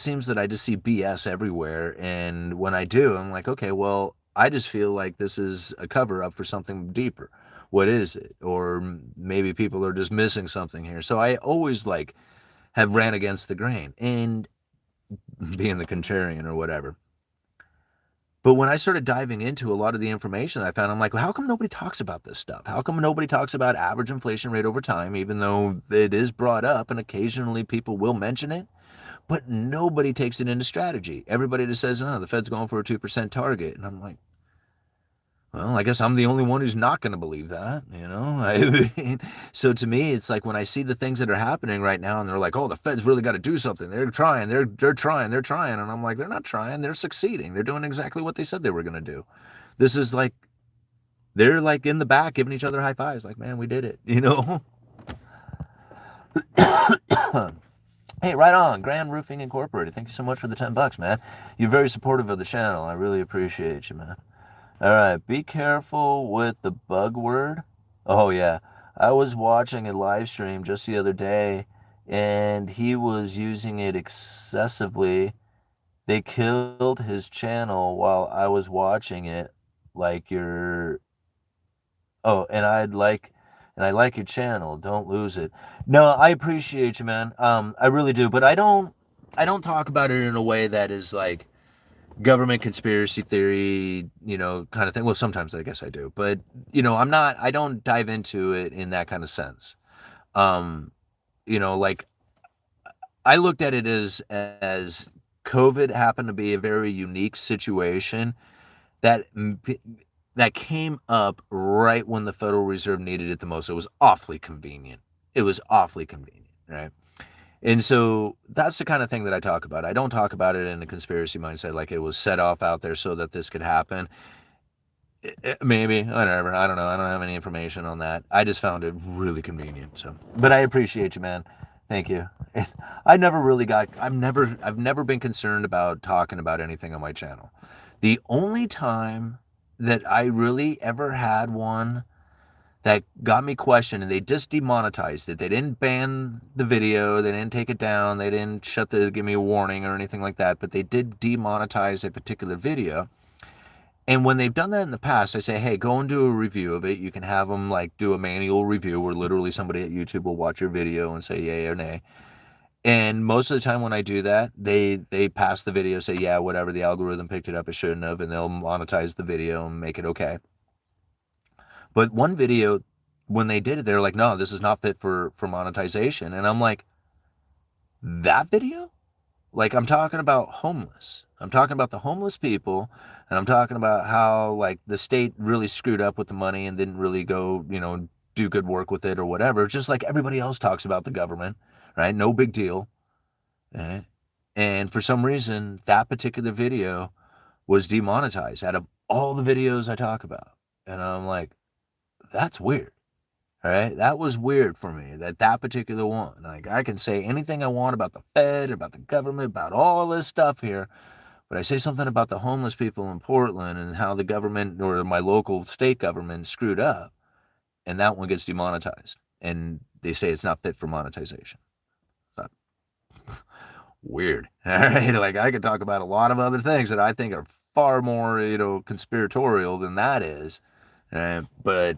seems that I just see BS everywhere. And when I do, I'm like, okay, well, I just feel like this is a cover up for something deeper. What is it? Or maybe people are just missing something here. So I always have ran against the grain and being the contrarian or whatever. But when I started diving into a lot of the information I found, I'm like, well, how come nobody talks about this stuff? How come nobody talks about average inflation rate over time, even though it is brought up and occasionally people will mention it? But nobody takes it into strategy. Everybody just says, oh, the Fed's going for a 2% target. And I'm like, well, I guess I'm the only one who's not going to believe that, I mean, so to me, it's like when I see the things that are happening right now and they're like, oh, the Fed's really got to do something. They're trying, they're trying. And I'm like, they're not trying. They're succeeding. They're doing exactly what they said they were going to do. This is like, they're like in the back giving each other high fives. Like, man, we did it, Hey, right on. Grand Roofing Incorporated. Thank you so much for the $10, man. You're very supportive of the channel. I really appreciate you, man. All right, be careful with the bug word. Oh, yeah. I was watching a live stream just the other day, and he was using it excessively. They killed his channel while I was watching it. Like you're... Oh, and I like your channel. Don't lose it. No, I appreciate you, man. I really do, but I don't talk about it in a way that is like government conspiracy theory, kind of thing. Well, sometimes I guess I do, but I don't dive into it in that kind of sense. Like I looked at it as COVID happened to be a very unique situation that came up right when the Federal Reserve needed it the most. It was awfully convenient. Right? And so that's the kind of thing that I talk about. I don't talk about it in a conspiracy mindset, like it was set off out there so that this could happen. Maybe, whatever. I don't know. I don't have any information on that. I just found it really convenient. So, but I appreciate you, man. Thank you. I've never been concerned about talking about anything on my channel. The only time that I really ever had one that got me questioned, and they just demonetized it. They didn't ban the video, they didn't take it down, they didn't give me a warning or anything like that, but they did demonetize a particular video. And when they've done that in the past, I say, hey, go and do a review of it. You can have them do a manual review where literally somebody at YouTube will watch your video and say yay or nay. And most of the time when I do that, they pass the video, say, yeah, whatever, the algorithm picked it up, it shouldn't have, and they'll monetize the video and make it okay. But one video, when they did it, they're like, no, this is not fit for monetization. And I'm like, that video? Like, I'm talking about homeless. I'm talking about the homeless people, and I'm talking about how, the state really screwed up with the money and didn't really go, do good work with it or whatever. Just like everybody else talks about the government, right? No big deal. Right? And for some reason, that particular video was demonetized out of all the videos I talk about. And I'm like, that's weird. All right, that was weird for me, that particular one. Like, I can say anything I want about the Fed, about the government, about all this stuff here, but I say something about the homeless people in Portland and how the government or my local state government screwed up, and that one gets demonetized, and they say it's not fit for monetization. So, weird. All right, like I could talk about a lot of other things that I think are far more, conspiratorial than that is, but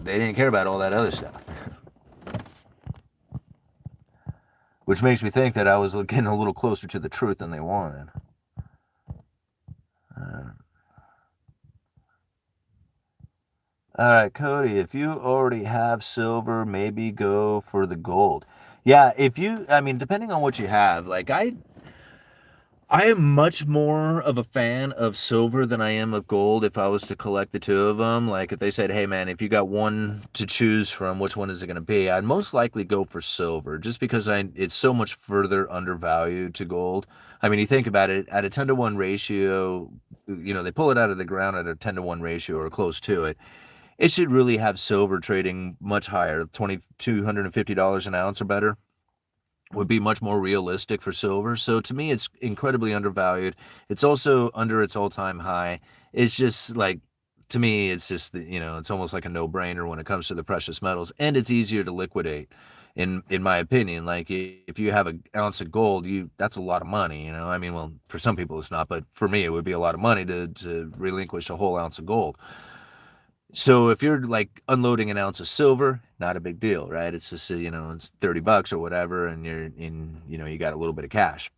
they didn't care about all that other stuff, which makes me think that I was getting a little closer to the truth than they wanted. All right, Cody, if you already have silver, maybe go for the gold. Yeah, I mean, depending on what you have, like I am much more of a fan of silver than I am of gold if I was to collect the two of them. Like if they said, hey man, if you got one to choose from, which one is it going to be? I'd most likely go for silver just because it's so much further undervalued to gold. I mean, you think about it, at a 10-to-1 ratio, they pull it out of the ground at a 10-to-1 ratio or close to it. It should really have silver trading much higher, $2,250 an ounce or better would be much more realistic for silver. So to me, it's incredibly undervalued. It's also under its all-time high. It's just like, to me, it's just, it's almost like a no-brainer when it comes to the precious metals, and it's easier to liquidate. In my opinion, like if you have an ounce of gold, that's a lot of money. I mean, well, for some people it's not, but for me, it would be a lot of money to relinquish a whole ounce of gold. So if you're like unloading an ounce of silver, not a big deal, right? It's just, it's $30 or whatever, and you got a little bit of cash.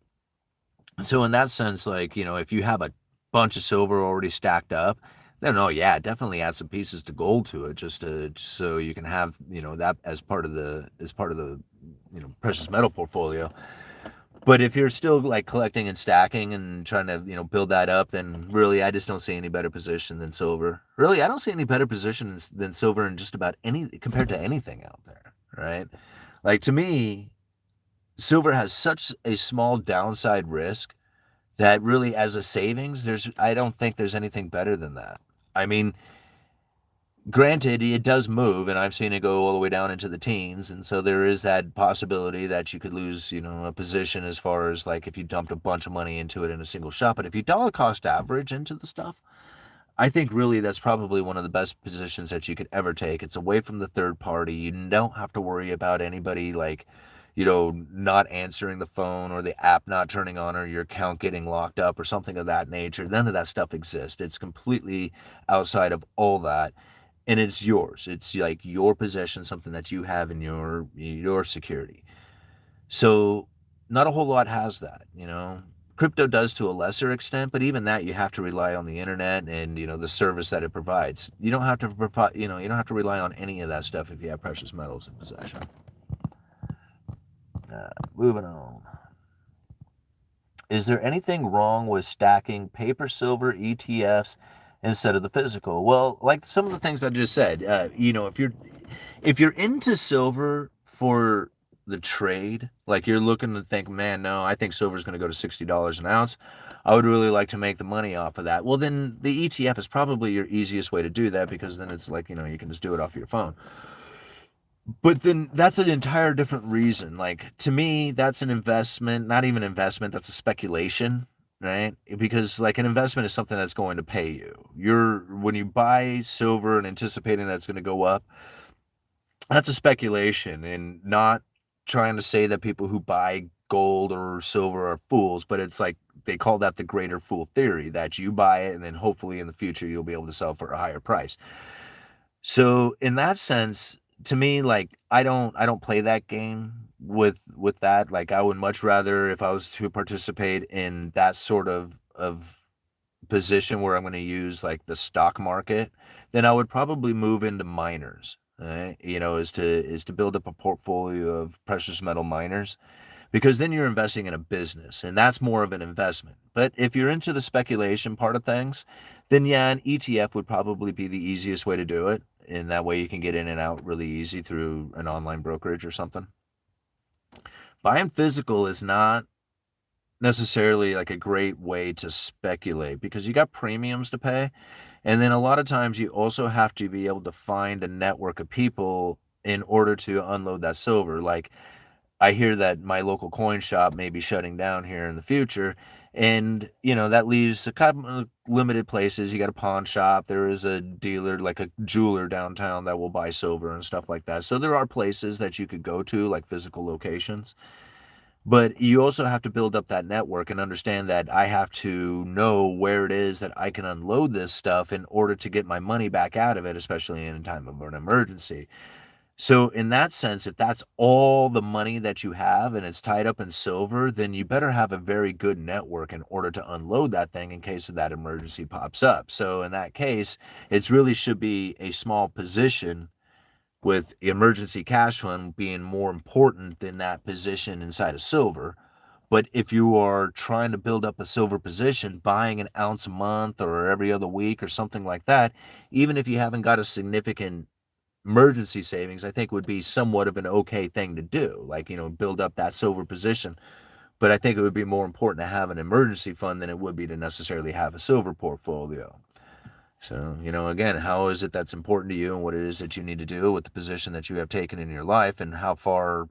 So in that sense, like, if you have a bunch of silver already stacked up, then, oh yeah, definitely add some pieces to gold to it just so you can have, that as part of the precious metal portfolio. But if you're still like collecting and stacking and trying to, build that up, then really I just don't see any better position than silver. Really, I don't see any better position than silver in just about compared to anything out there, right? Like to me, silver has such a small downside risk that really as a savings, I don't think there's anything better than that. I mean, granted, it does move, and I've seen it go all the way down into the teens, and so there is that possibility that you could lose, a position as far as like if you dumped a bunch of money into it in a single shot. But if you dollar cost average into the stuff, I think really that's probably one of the best positions that you could ever take. It's away from the third party. You don't have to worry about anybody like, not answering the phone or the app not turning on or your account getting locked up or something of that nature. None of that stuff exists. It's completely outside of all that, and it's yours. It's like your possession, something that you have in your security. So not a whole lot has that. Crypto does to a lesser extent, but even that you have to rely on the internet and the service that it provides. You don't have to provide, you don't have to rely on any of that stuff if you have precious metals in possession. Moving on. Is there anything wrong with stacking paper silver ETFs instead of the physical? Well, like some of the things I just said, if you're into silver for the trade, like you're looking to think, man, no, I think silver is going to go to $60 an ounce. I would really like to make the money off of that. Well, then the ETF is probably your easiest way to do that because then it's like, you can just do it off your phone. But then that's an entire different reason. Like to me, that's an investment, not even investment, that's a speculation, right? Because like an investment is something that's going to pay you. When you buy silver and anticipating that's going to go up, that's a speculation, and not trying to say that people who buy gold or silver are fools, but it's like they call that the greater fool theory, that you buy it and then hopefully in the future you'll be able to sell for a higher price. So in that sense, to me, like I don't play that game with that. Like I would much rather, if I was to participate in that sort of position where I'm going to use like the stock market, then I would probably move into miners. Right? Is to build up a portfolio of precious metal miners, because then you're investing in a business and that's more of an investment. But if you're into the speculation part of things, then yeah, an ETF would probably be the easiest way to do it. And that way you can get in and out really easy through an online brokerage or something. Buying physical is not necessarily like a great way to speculate because you got premiums to pay. And then a lot of times you also have to be able to find a network of people in order to unload that silver. Like I hear that my local coin shop may be shutting down here in the future, And, that leaves a couple of limited places. You got a pawn shop. There is a dealer, like a jeweler downtown that will buy silver and stuff like that. So there are places that you could go to, like physical locations. But you also have to build up that network and understand that I have to know where it is that I can unload this stuff in order to get my money back out of it, especially in a time of an emergency. So in that sense, if that's all the money that you have and it's tied up in silver, then you better have a very good network in order to unload that thing in case of that emergency pops up. So in that case, it really should be a small position, with emergency cash fund being more important than that position inside of silver. But if you are trying to build up a silver position, buying an ounce a month or every other week or something like that, even if you haven't got a significant emergency savings, I think would be somewhat of an okay thing to do. Like, build up that silver position. But I think it would be more important to have an emergency fund than it would be to necessarily have a silver portfolio. So, again, how is it that's important to you and what it is that you need to do with the position that you have taken in your life, and how far,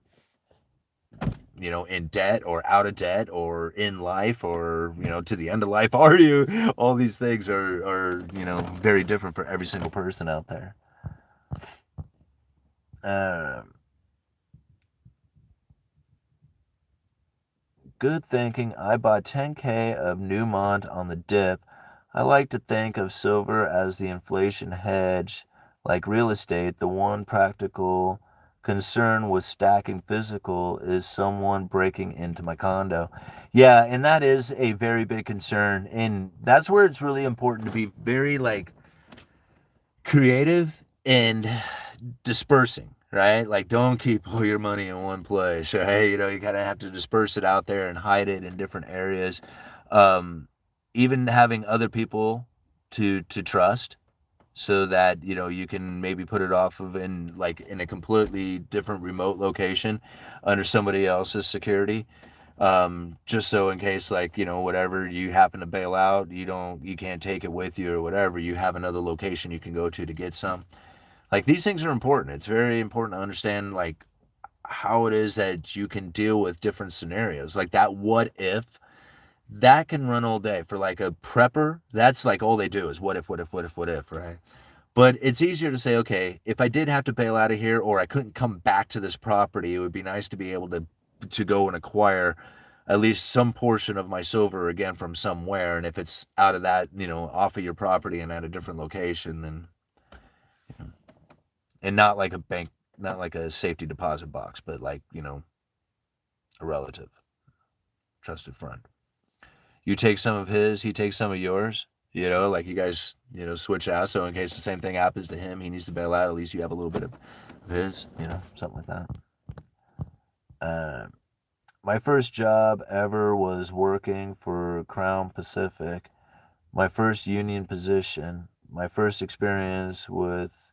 in debt or out of debt or in life or, to the end of life are you? All these things are very different for every single person out there. Good thinking. I bought 10K of Newmont on the dip. I like to think of silver as the inflation hedge. Like real estate, the one practical concern with stacking physical is someone breaking into my condo. Yeah, and that is a very big concern. And that's where it's really important to be very creative and dispersing, right? Like, don't keep all your money in one place, right? You kind of have to disperse it out there and hide it in different areas. Even having other people to trust, so that you can maybe put it off of in a completely different remote location under somebody else's security, just so in case whatever you happen to bail out, you can't take it with you or whatever, you have another location you can go to get some. These things are important. It's very important to understand how it is that you can deal with different scenarios. Like that what if, that can run all day. For a prepper, that's all they do is what if, right? But it's easier to say, okay, if I did have to bail out of here or I couldn't come back to this property, it would be nice to be able to go and acquire at least some portion of my silver again from somewhere. And if it's out of that, off of your property and at a different location, then and not like a bank, not like a safety deposit box, but a relative, trusted friend. You take some of his, he takes some of yours. You guys, switch out. So in case the same thing happens to him, he needs to bail out. At least you have a little bit of his, something like that. My first job ever was working for Crown Pacific. My first union position. My first experience with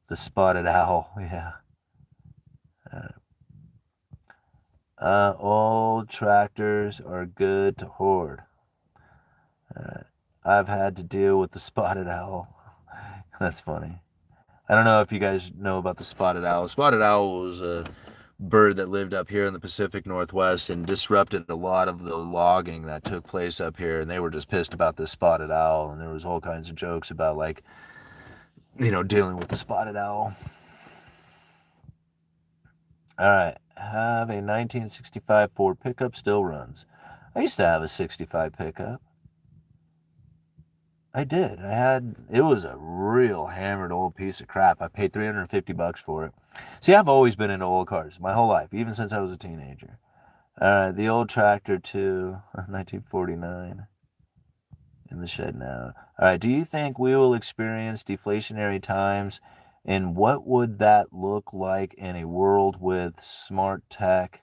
the spotted owl. Yeah. Old tractors are good to hoard. I've had to deal with the spotted owl. That's funny. I don't know if you guys know about the spotted owl. Spotted owl was a bird that lived up here in the Pacific Northwest and disrupted a lot of the logging that took place up here. And they were just pissed about this spotted owl. And there was all kinds of jokes about dealing with the spotted owl. All right. Have a 1965 Ford pickup, still runs. I used to have a 65 pickup. I did. It was a real hammered old piece of crap. I paid $350 for it. See, I've always been into old cars my whole life, even since I was a teenager. The old tractor too, 1949, in the shed now. All right, do you think we will experience deflationary times, and what would that look like in a world with smart tech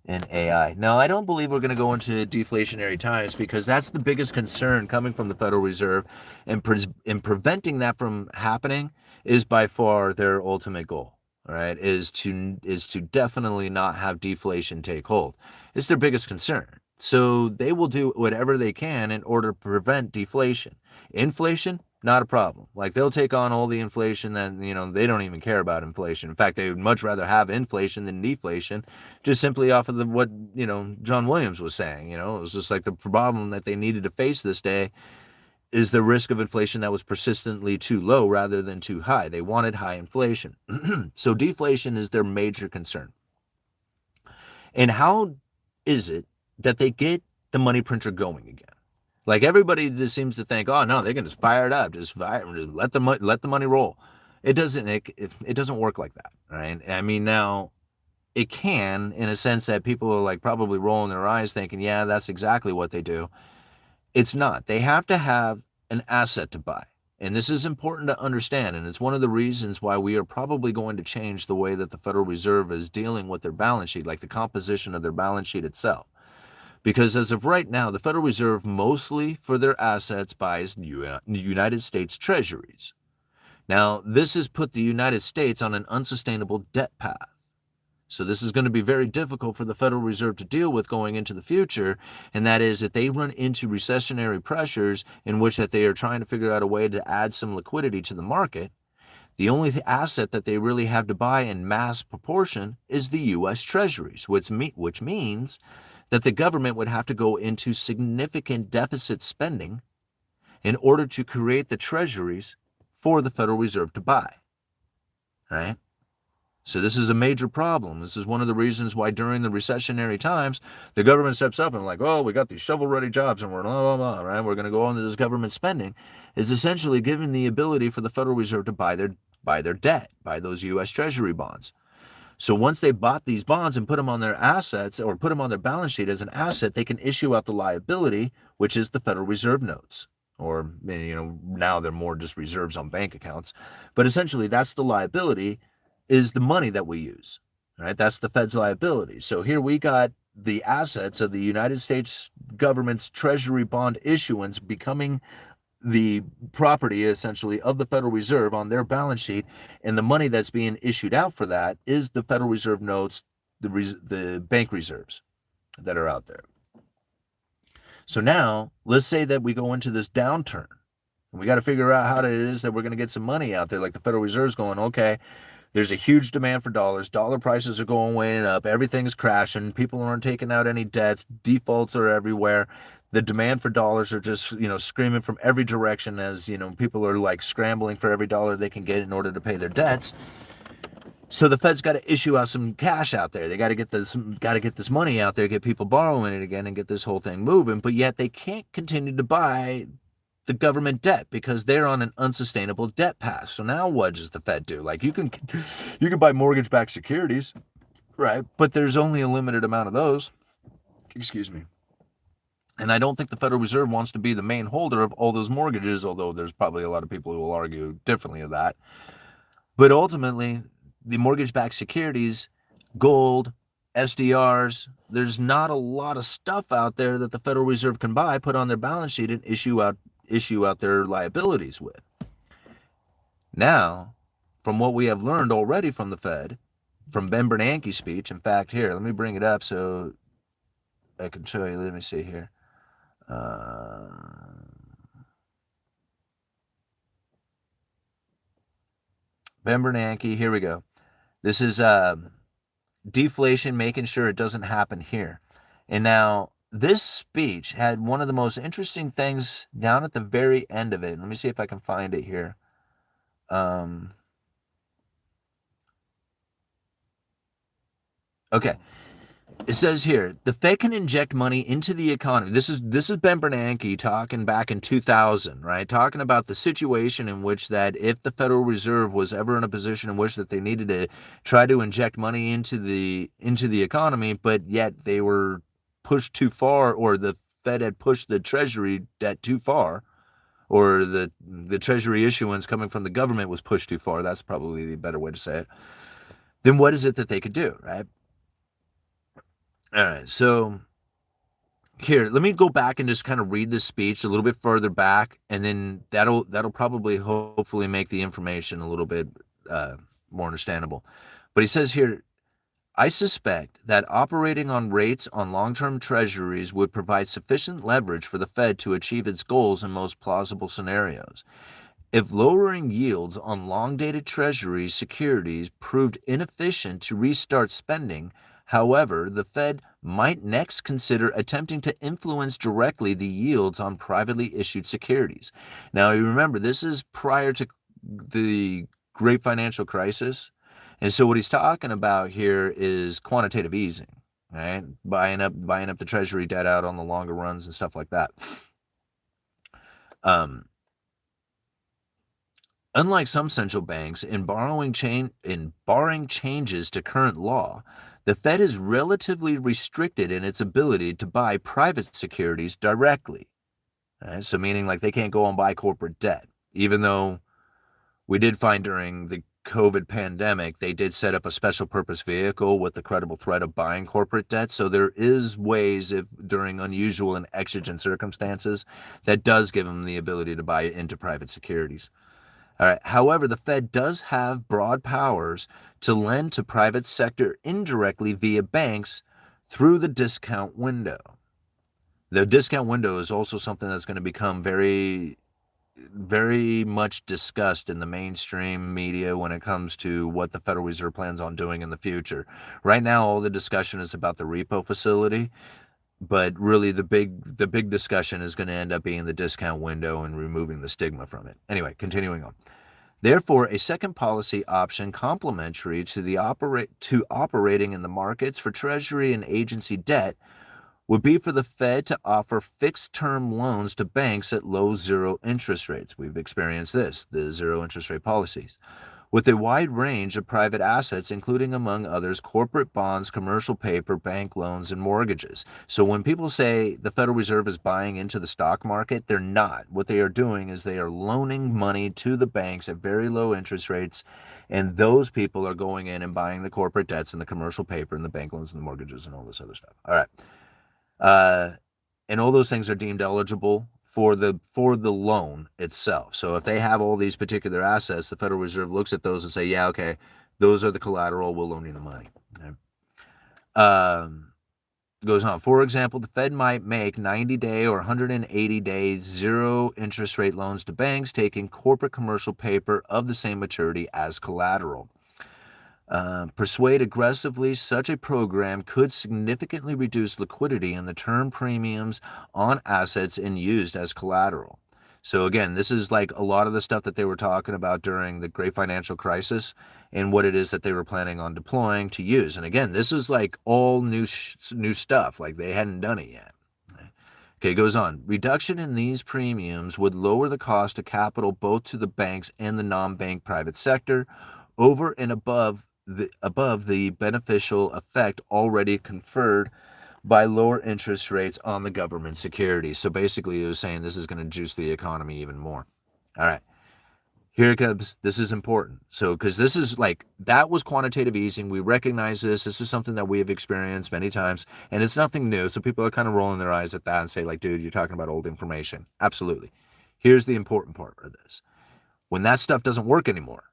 and AI? No, I don't believe we're going to go into deflationary times, because that's the biggest concern coming from the Federal Reserve, and preventing that from happening is by far their ultimate goal. All right, is to definitely not have deflation take hold. It's their biggest concern. So they will do whatever they can in order to prevent deflation. Inflation, Not a problem. Like, they'll take on all the inflation that, they don't even care about inflation. In fact, they would much rather have inflation than deflation, just simply off of what, John Williams was saying. It was just like the problem that they needed to face this day is the risk of inflation that was persistently too low rather than too high. They wanted high inflation. So deflation is their major concern. And how is it that they get the money printer going again? Like, everybody just seems to think, oh no, they can just fire it up, just let the money roll. It doesn't work like that, right? I mean, now it can, in a sense that people are like probably rolling their eyes thinking, yeah, that's exactly what they do. It's not. They have to have an asset to buy. And this is important to understand, and it's one of the reasons why we are probably going to change the way that the Federal Reserve is dealing with their balance sheet, like the composition of their balance sheet itself. Because as of right now, the Federal Reserve mostly for their assets buys United States treasuries. Now, this has put the United States on an unsustainable debt path. So this is going to be very difficult for the Federal Reserve to deal with going into the future, and that is that they run into recessionary pressures in which that they are trying to figure out a way to add some liquidity to the market. The only asset that they really have to buy in mass proportion is the U.S. treasuries, which means that the government would have to go into significant deficit spending in order to create the treasuries for the Federal Reserve to buy, right? So this is a major problem. This is one of the reasons why during the recessionary times, the government steps up and like, oh, we got these shovel-ready jobs and we're blah, blah, blah, right? We're going to go into this government spending, is essentially giving the ability for the Federal Reserve to buy their debt, buy those U.S. Treasury bonds. So once they bought these bonds and put them on their assets or put them on their balance sheet as an asset, they can issue out the liability, which is the Federal Reserve notes. Or, now they're more just reserves on bank accounts. But essentially, that's the liability, is the money that we use, right? That's the Fed's liability. So here we got the assets of the United States government's treasury bond issuance becoming the property, essentially, of the Federal Reserve on their balance sheet, and the money that's being issued out for that is the Federal Reserve notes, the bank reserves that are out there. So now, let's say that we go into this downturn, and we got to figure out how it is that we're going to get some money out there. Like, the Federal Reserve's going, okay, there's a huge demand for dollars. Dollar prices are going way up. Everything's crashing. People aren't taking out any debts. Defaults are everywhere. The demand for dollars are just, screaming from every direction as, people are like scrambling for every dollar they can get in order to pay their debts. So the Fed's got to issue out some cash out there. They got to get this money out there, get people borrowing it again, and get this whole thing moving. But yet they can't continue to buy the government debt because they're on an unsustainable debt path. So now what does the Fed do? Like, you can buy mortgage-backed securities, right? But there's only a limited amount of those. Excuse me. And I don't think the Federal Reserve wants to be the main holder of all those mortgages, although there's probably a lot of people who will argue differently of that. But ultimately, the mortgage-backed securities, gold, SDRs, there's not a lot of stuff out there that the Federal Reserve can buy, put on their balance sheet, and issue out their liabilities with. Now, from what we have learned already from the Fed, from Ben Bernanke's speech, in fact, here, let me bring it up so I can show you. Let me see here. Ben Bernanke, here we go. This is deflation, making sure it doesn't happen here. And now, this speech had one of the most interesting things down at the very end of it. Let me see if I can find it here. Okay. It says here, the Fed can inject money into the economy. This is Ben Bernanke talking back in 2000, right? Talking about the situation in which that if the Federal Reserve was ever in a position in which that they needed to try to inject money into the economy, but yet they were pushed too far, or the Fed had pushed the Treasury debt too far, or the Treasury issuance coming from the government was pushed too far. That's probably the better way to say it. Then what is it that they could do, right? All right, so here, let me go back and just kind of read this speech a little bit further back, and then that'll probably hopefully make the information a little bit more understandable. But he says here, I suspect that operating on rates on long-term treasuries would provide sufficient leverage for the Fed to achieve its goals in most plausible scenarios. If lowering yields on long-dated Treasury securities proved inefficient to restart spending, however, the Fed might next consider attempting to influence directly the yields on privately issued securities. Now, you remember, this is prior to the great financial crisis. And so what he's talking about here is quantitative easing, right? Buying up the Treasury debt out on the longer runs and stuff like that. Unlike some central banks, in barring changes to current law, the Fed is relatively restricted in its ability to buy private securities directly. Right? So meaning like they can't go and buy corporate debt, even though we did find during the COVID pandemic, they did set up a special purpose vehicle with the credible threat of buying corporate debt. So there is ways, if during unusual and exigent circumstances, that does give them the ability to buy into private securities. All right. However, the Fed does have broad powers to lend to private sector indirectly via banks through the discount window. The discount window is also something that's going to become very, very much discussed in the mainstream media when it comes to what the Federal Reserve plans on doing in the future. Right now, all the discussion is about the repo facility, but really the big discussion is going to end up being the discount window and removing the stigma from it. Anyway, continuing on. Therefore, a second policy option complementary to operating in the markets for Treasury and agency debt would be for the Fed to offer fixed-term loans to banks at low zero interest rates. We've experienced this, the zero interest rate policies, with a wide range of private assets, including, among others, corporate bonds, commercial paper, bank loans, and mortgages. So when people say the Federal Reserve is buying into the stock market, they're not. What they are doing is they are loaning money to the banks at very low interest rates, and those people are going in and buying the corporate debts and the commercial paper and the bank loans and the mortgages and all this other stuff. All right. And all those things are deemed eligible for the loan itself. So if they have all these particular assets, the Federal Reserve looks at those and say, yeah, okay, those are the collateral, we'll loan you the money. Okay. Goes on. For example, the Fed might make 90-day or 180-day zero interest rate loans to banks, taking corporate commercial paper of the same maturity as collateral. Persuade aggressively, such a program could significantly reduce liquidity and the term premiums on assets and used as collateral. So again, this is like a lot of the stuff that they were talking about during the great financial crisis and what it is that they were planning on deploying to use. And again, this is like all new stuff, like they hadn't done it yet. Okay, it goes on. Reduction in these premiums would lower the cost of capital both to the banks and the non-bank private sector over and above the beneficial effect already conferred by lower interest rates on the government securities. So basically, it was saying this is going to juice the economy even more. All right, here it comes. This is important. So, because this is like, that was quantitative easing. We recognize this. This is something that we have experienced many times, and it's nothing new. So people are kind of rolling their eyes at that and say, like, dude, you're talking about old information. Absolutely. Here's the important part of this. When that stuff doesn't work anymore,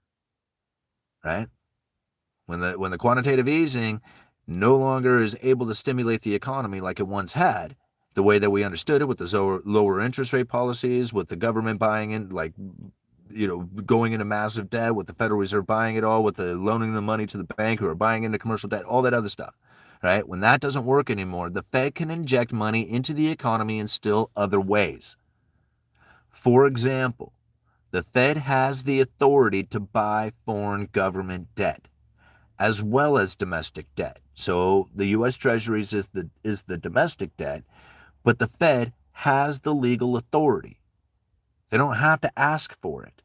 right? When the quantitative easing no longer is able to stimulate the economy like it once had, the way that we understood it with the lower interest rate policies, with the government buying in, like, going into massive debt, with the Federal Reserve buying it all, with the loaning the money to the bank who are buying into commercial debt, all that other stuff, right? When that doesn't work anymore, the Fed can inject money into the economy in still other ways. For example, the Fed has the authority to buy foreign government debt, as well as domestic debt. So the U.S. Treasuries is the domestic debt, but the Fed has the legal authority. They don't have to ask for it.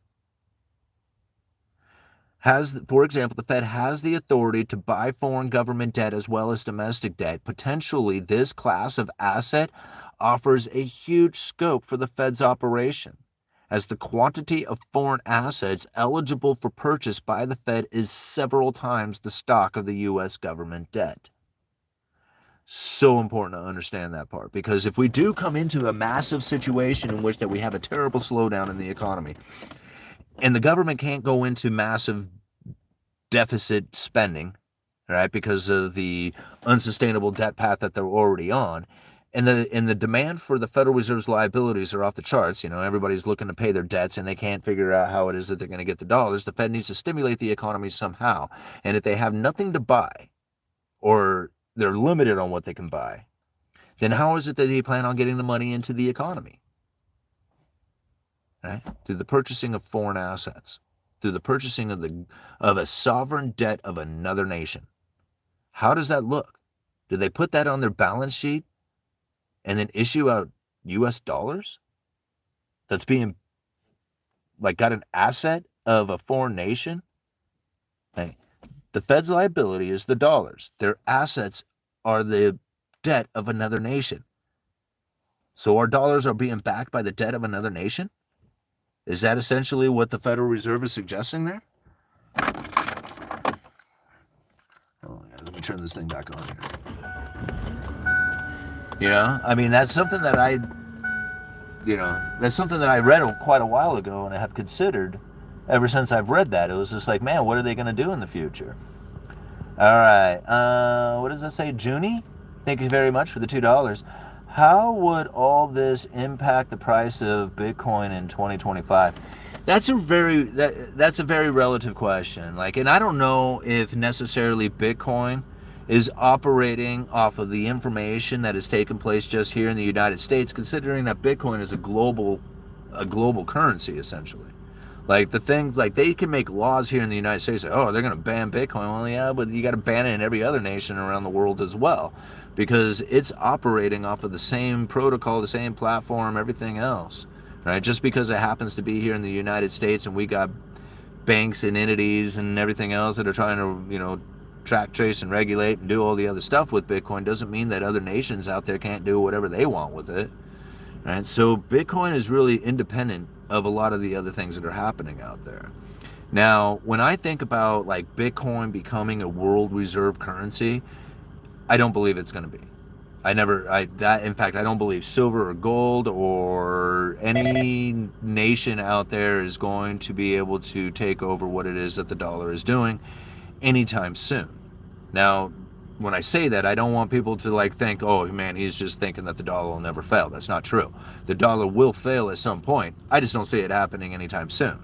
For example, the Fed has the authority to buy foreign government debt as well as domestic debt. Potentially, this class of asset offers a huge scope for the Fed's operation, as the quantity of foreign assets eligible for purchase by the Fed is several times the stock of the U.S. government debt. So important to understand that part, because if we do come into a massive situation in which that we have a terrible slowdown in the economy, and the government can't go into massive deficit spending, right, because of the unsustainable debt path that they're already on, And the demand for the Federal Reserve's liabilities are off the charts. Everybody's looking to pay their debts, and they can't figure out how it is that they're going to get the dollars. The Fed needs to stimulate the economy somehow. And if they have nothing to buy, or they're limited on what they can buy, then how is it that they plan on getting the money into the economy? Right? Through the purchasing of foreign assets, through the purchasing of a sovereign debt of another nation. How does that look? Do they put that on their balance sheet and then issue out US dollars that's being got an asset of a foreign nation? Hey, the Fed's liability is the dollars. Their assets are the debt of another nation. So our dollars are being backed by the debt of another nation? Is that essentially what the Federal Reserve is suggesting there? Oh, yeah, let me turn this thing back on here. I mean, that's something that I read quite a while ago, and I have considered ever since I've read that. It was just like, man, what are they going to do in the future? All right. What does that say? Junie? Thank you very much for the $2. How would all this impact the price of Bitcoin in 2025? That's a very relative question. And I don't know if necessarily Bitcoin is operating off of the information that has taken place just here in the United States, considering that Bitcoin is a global currency, essentially. The things, they can make laws here in the United States, they're going to ban Bitcoin. Well, yeah, but you got to ban it in every other nation around the world as well, because it's operating off of the same protocol, the same platform, everything else, right? Just because it happens to be here in the United States and we got banks and entities and everything else that are trying to, track, trace, and regulate and do all the other stuff with Bitcoin doesn't mean that other nations out there can't do whatever they want with it, right? So Bitcoin is really independent of a lot of the other things that are happening out there. Now, when I think about Bitcoin becoming a world reserve currency, I don't believe it's going to be. In fact, I don't believe silver or gold or any nation out there is going to be able to take over what it is that the dollar is doing anytime soon. Now, when I say that, I don't want people to think, oh man, he's just thinking that the dollar will never fail. That's not true. The dollar will fail at some point. I just don't see it happening anytime soon.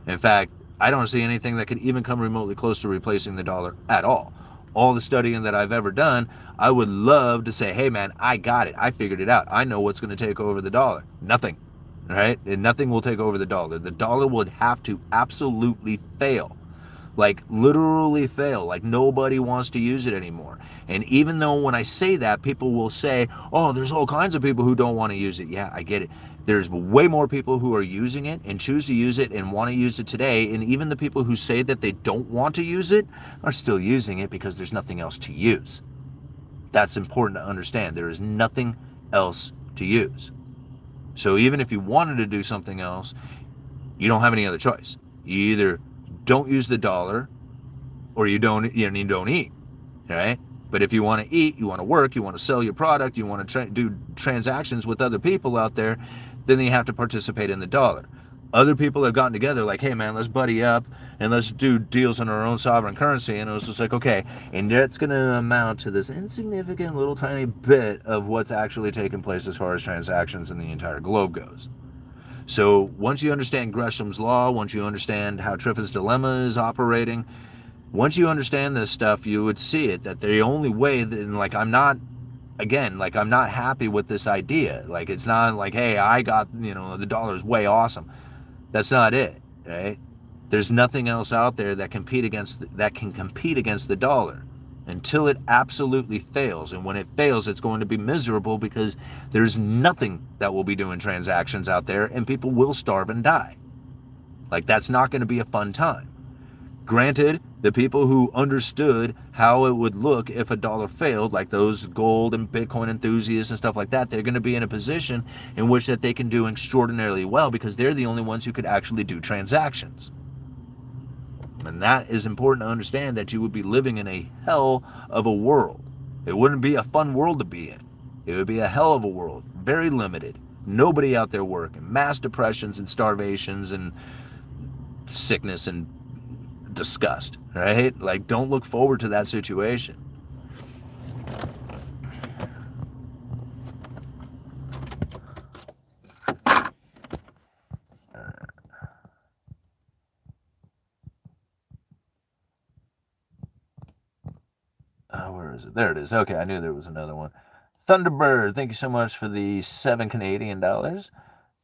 In fact, I don't see anything that could even come remotely close to replacing the dollar at all. All the studying that I've ever done, I would love to say, hey man, I got it. I figured it out. I know what's going to take over the dollar. Nothing, right? And nothing will take over the dollar. The dollar would have to absolutely fail. Literally fail. Nobody wants to use it anymore. And even though when I say that, people will say, oh, there's all kinds of people who don't want to use it. Yeah, I get it. There's way more people who are using it and choose to use it and want to use it today. And even the people who say that they don't want to use it are still using it because there's nothing else to use. That's important to understand. There is nothing else to use. So even if you wanted to do something else, you don't have any other choice. You either don't use the dollar, or you don't eat, right? But if you want to eat, you want to work, you want to sell your product, you want to do transactions with other people out there, then you have to participate in the dollar. Other people have gotten together hey man, let's buddy up and let's do deals in our own sovereign currency. And it was just okay, and that's going to amount to this insignificant little tiny bit of what's actually taking place as far as transactions in the entire globe goes. So once you understand Gresham's law, once you understand how Triffitt's dilemma is operating, once you understand this stuff, you would see it that the only way that, I'm not happy with this idea. It's not hey, I got, the dollar's way awesome. That's not it, right? There's nothing else out there that can compete against the dollar until it absolutely fails. And when it fails, it's going to be miserable because there's nothing that will be doing transactions out there and people will starve and die. That's not going to be a fun time. Granted, the people who understood how it would look if a dollar failed, like those gold and Bitcoin enthusiasts and stuff like that, they're going to be in a position in which that they can do extraordinarily well because they're the only ones who could actually do transactions. And that is important to understand, that you would be living in a hell of a world. It wouldn't be a fun world to be in. It would be a hell of a world, very limited. Nobody out there working, mass depressions and starvations and sickness and disgust, right? Don't look forward to that situation. is it? There it is. Okay, I knew there was another one. Thunderbird, thank you so much for the 7 Canadian dollars.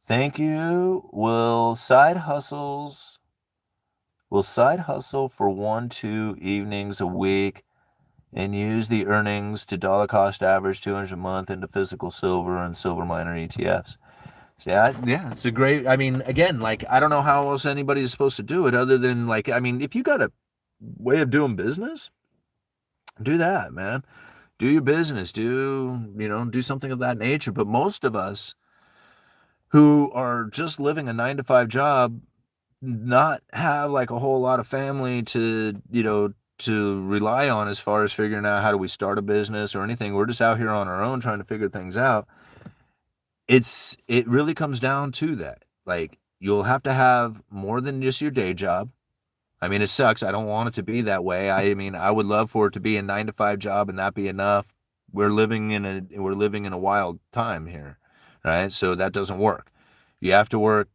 Thank you. Will side hustle for 1-2 evenings a week and use the earnings to dollar cost average 200 a month into physical silver and silver miner ETFs. So yeah, it's a great, I mean, again, like, I don't know how else anybody's supposed to do it other than, like, I mean, if you got a way of doing business, do that, man. Do your business, do something of that nature. But most of us who are just living a 9-to-5 job, not have like a whole lot of family to rely on as far as figuring out how do we start a business or anything. We're just out here on our own trying to figure things out. It really comes down to that. Like, you'll have to have more than just your day job. I mean, it sucks. I don't want it to be that way. I mean, I would love for it to be a 9-to-5 job and that be enough. We're living in a wild time here, right? So that doesn't work. You have to work,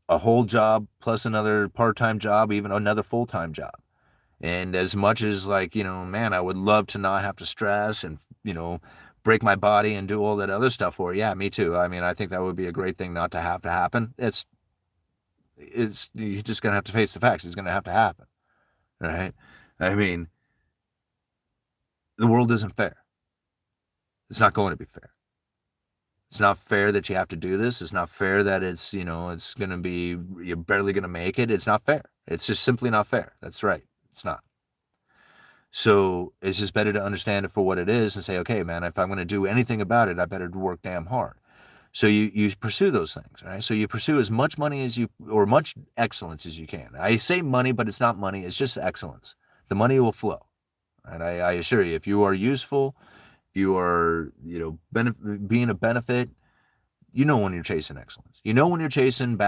a whole job plus another part-time job, even another full-time job. And as much as, like, man, I would love to not have to stress and, break my body and do all that other stuff for it. Yeah, me too. I mean, I think that would be a great thing not to have to happen. You're just going to have to face the facts. It's going to have to happen, right? I mean, the world isn't fair. It's not going to be fair. It's not fair that you have to do this. It's not fair that it's going to be, you're barely going to make it. It's not fair. It's just simply not fair. That's right. It's not. So it's just better to understand it for what it is and say, okay, man, if I'm going to do anything about it, I better work damn hard. So you pursue those things, right? So you pursue as much money or much excellence as you can. I say money, but it's not money. It's just excellence. The money will flow. And I assure you, if you are useful, you are, being a benefit, when you're chasing excellence. When you're chasing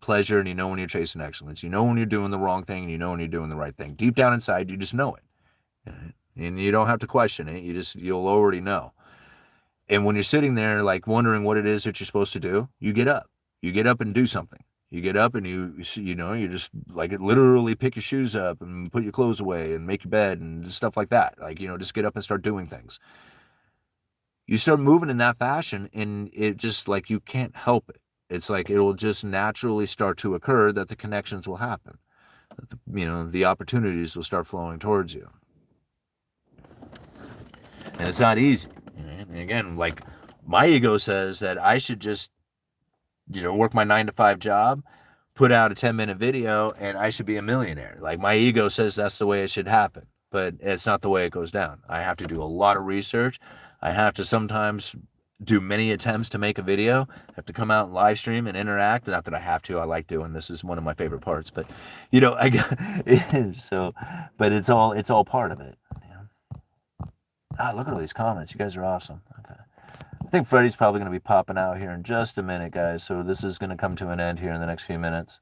pleasure, and when you're chasing excellence. When you're doing the wrong thing, and when you're doing the right thing. Deep down inside, you just know it. And you don't have to question it. You'll already know. And when you're sitting there, like, wondering what it is that you're supposed to do, you get up. You get up and do something. You get up and you just, like, literally pick your shoes up and put your clothes away and make your bed and stuff like that. Like, just get up and start doing things. You start moving in that fashion, and it just, like, you can't help it. It's like it'll just naturally start to occur that the connections will happen. The opportunities will start flowing towards you. And it's not easy. And again, like, my ego says that I should just, work my 9-to-5 job, put out a 10-minute video, and I should be a millionaire. Like, my ego says that's the way it should happen, but it's not the way it goes down. I have to do a lot of research. I have to sometimes do many attempts to make a video. I have to come out and live stream and interact. Not that I have to. I like doing this. Is one of my favorite parts. But it is so. But it's all part of it. Look at all these comments. You guys are awesome. Okay. I think Freddie's probably going to be popping out here in just a minute, guys. So this is going to come to an end here in the next few minutes.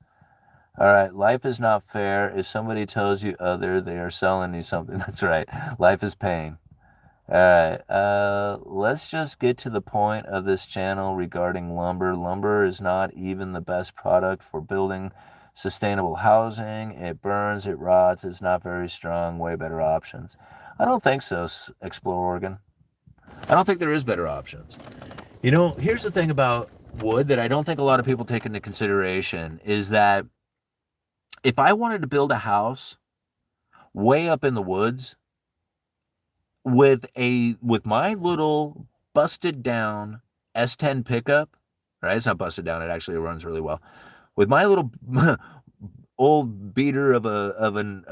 All right. Life is not fair. If somebody tells you other, they are selling you something. That's right. Life is pain. All right, let's just get to the point of this channel regarding lumber. Lumber is not even the best product for building sustainable housing. It burns, it rots, it's not very strong, way better options. I don't think so, Explore Oregon. I don't think there is better options. Here's the thing about wood that I don't think a lot of people take into consideration is that if I wanted to build a house way up in the woods, with my little busted down S10 pickup, right? It's not busted down. It actually runs really well. With my little old beater of an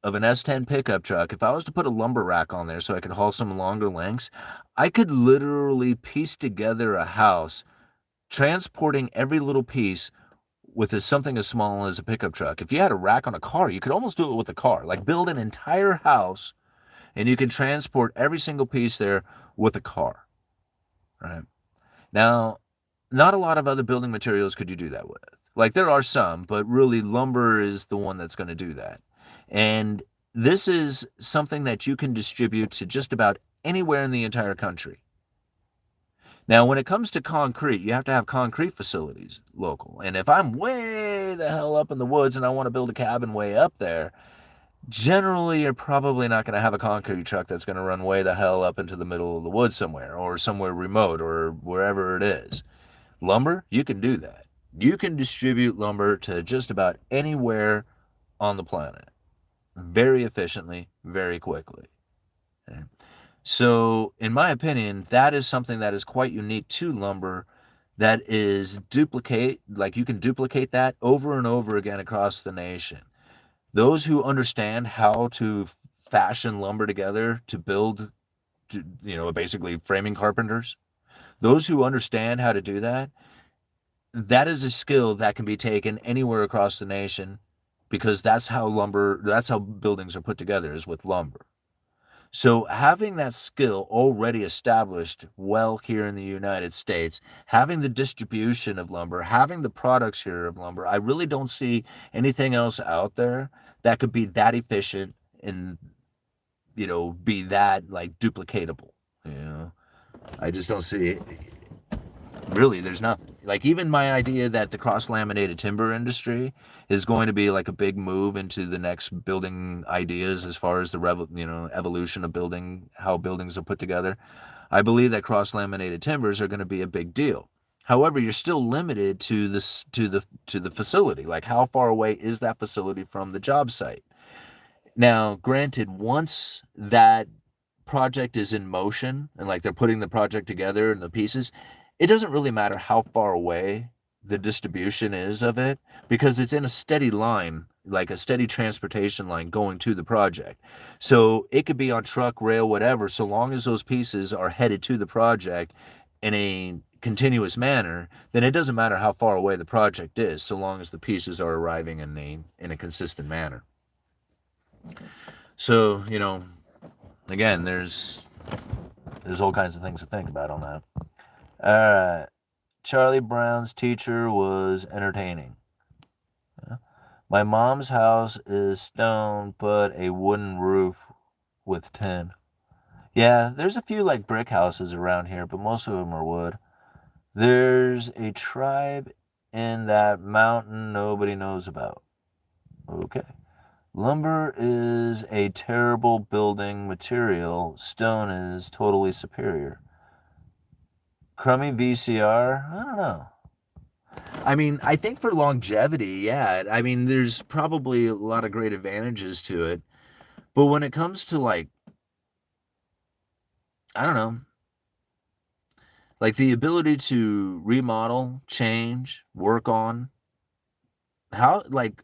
S10 pickup truck, if I was to put a lumber rack on there so I could haul some longer lengths, I could literally piece together a house, transporting every little piece with something as small as a pickup truck. If you had a rack on a car, you could almost do it with a car. Like, build an entire house, and you can transport every single piece there with a car, right? Now, not a lot of other building materials could you do that with. Like, there are some, but really lumber is the one that's going to do that. And this is something that you can distribute to just about anywhere in the entire country. Now, when it comes to concrete, you have to have concrete facilities local. And if I'm way the hell up in the woods and I want to build a cabin way up there, generally you're probably not going to have a concrete truck that's going to run way the hell up into the middle of the woods somewhere or somewhere remote or wherever it is. Lumber, you can do that. You can distribute lumber to just about anywhere on the planet very efficiently, very quickly. Okay? So, in my opinion, that is something that is quite unique to lumber that is like you can duplicate that over and over again across the nation. Those who understand how to fashion lumber together to build, basically framing carpenters, those who understand how to do that, that is a skill that can be taken anywhere across the nation because that's how buildings are put together is with lumber. So having that skill already established well here in the United States, having the distribution of lumber, having the products here of lumber, I really don't see anything else out there that could be that efficient and, be that like duplicatable. You know, I just don't see it. Really, there's nothing. Like even my idea that the cross-laminated timber industry is going to be like a big move into the next building ideas as far as the evolution of building, how buildings are put together. I believe that cross-laminated timbers are going to be a big deal. However, you're still limited to this to the facility. Like how far away is that facility from the job site? Now, granted, once that project is in motion and like they're putting the project together and the pieces, it doesn't really matter how far away the distribution is of it because it's in a steady line, like a steady transportation line going to the project. So it could be on truck, rail, whatever, so long as those pieces are headed to the project in a continuous manner, then it doesn't matter how far away the project is, so long as the pieces are arriving in a consistent manner. So, again, there's all kinds of things to think about on that. All right. Charlie Brown's teacher was entertaining. My mom's house is stone, but a wooden roof with tin. Yeah, there's a few like brick houses around here, but most of them are wood. There's a tribe in that mountain nobody knows about. Okay. Lumber is a terrible building material. Stone is totally superior. Crummy VCR? I don't know. I mean, I think for longevity, yeah. I mean, there's probably a lot of great advantages to it. But when it comes to like, I don't know, like the ability to remodel, change, work on, how like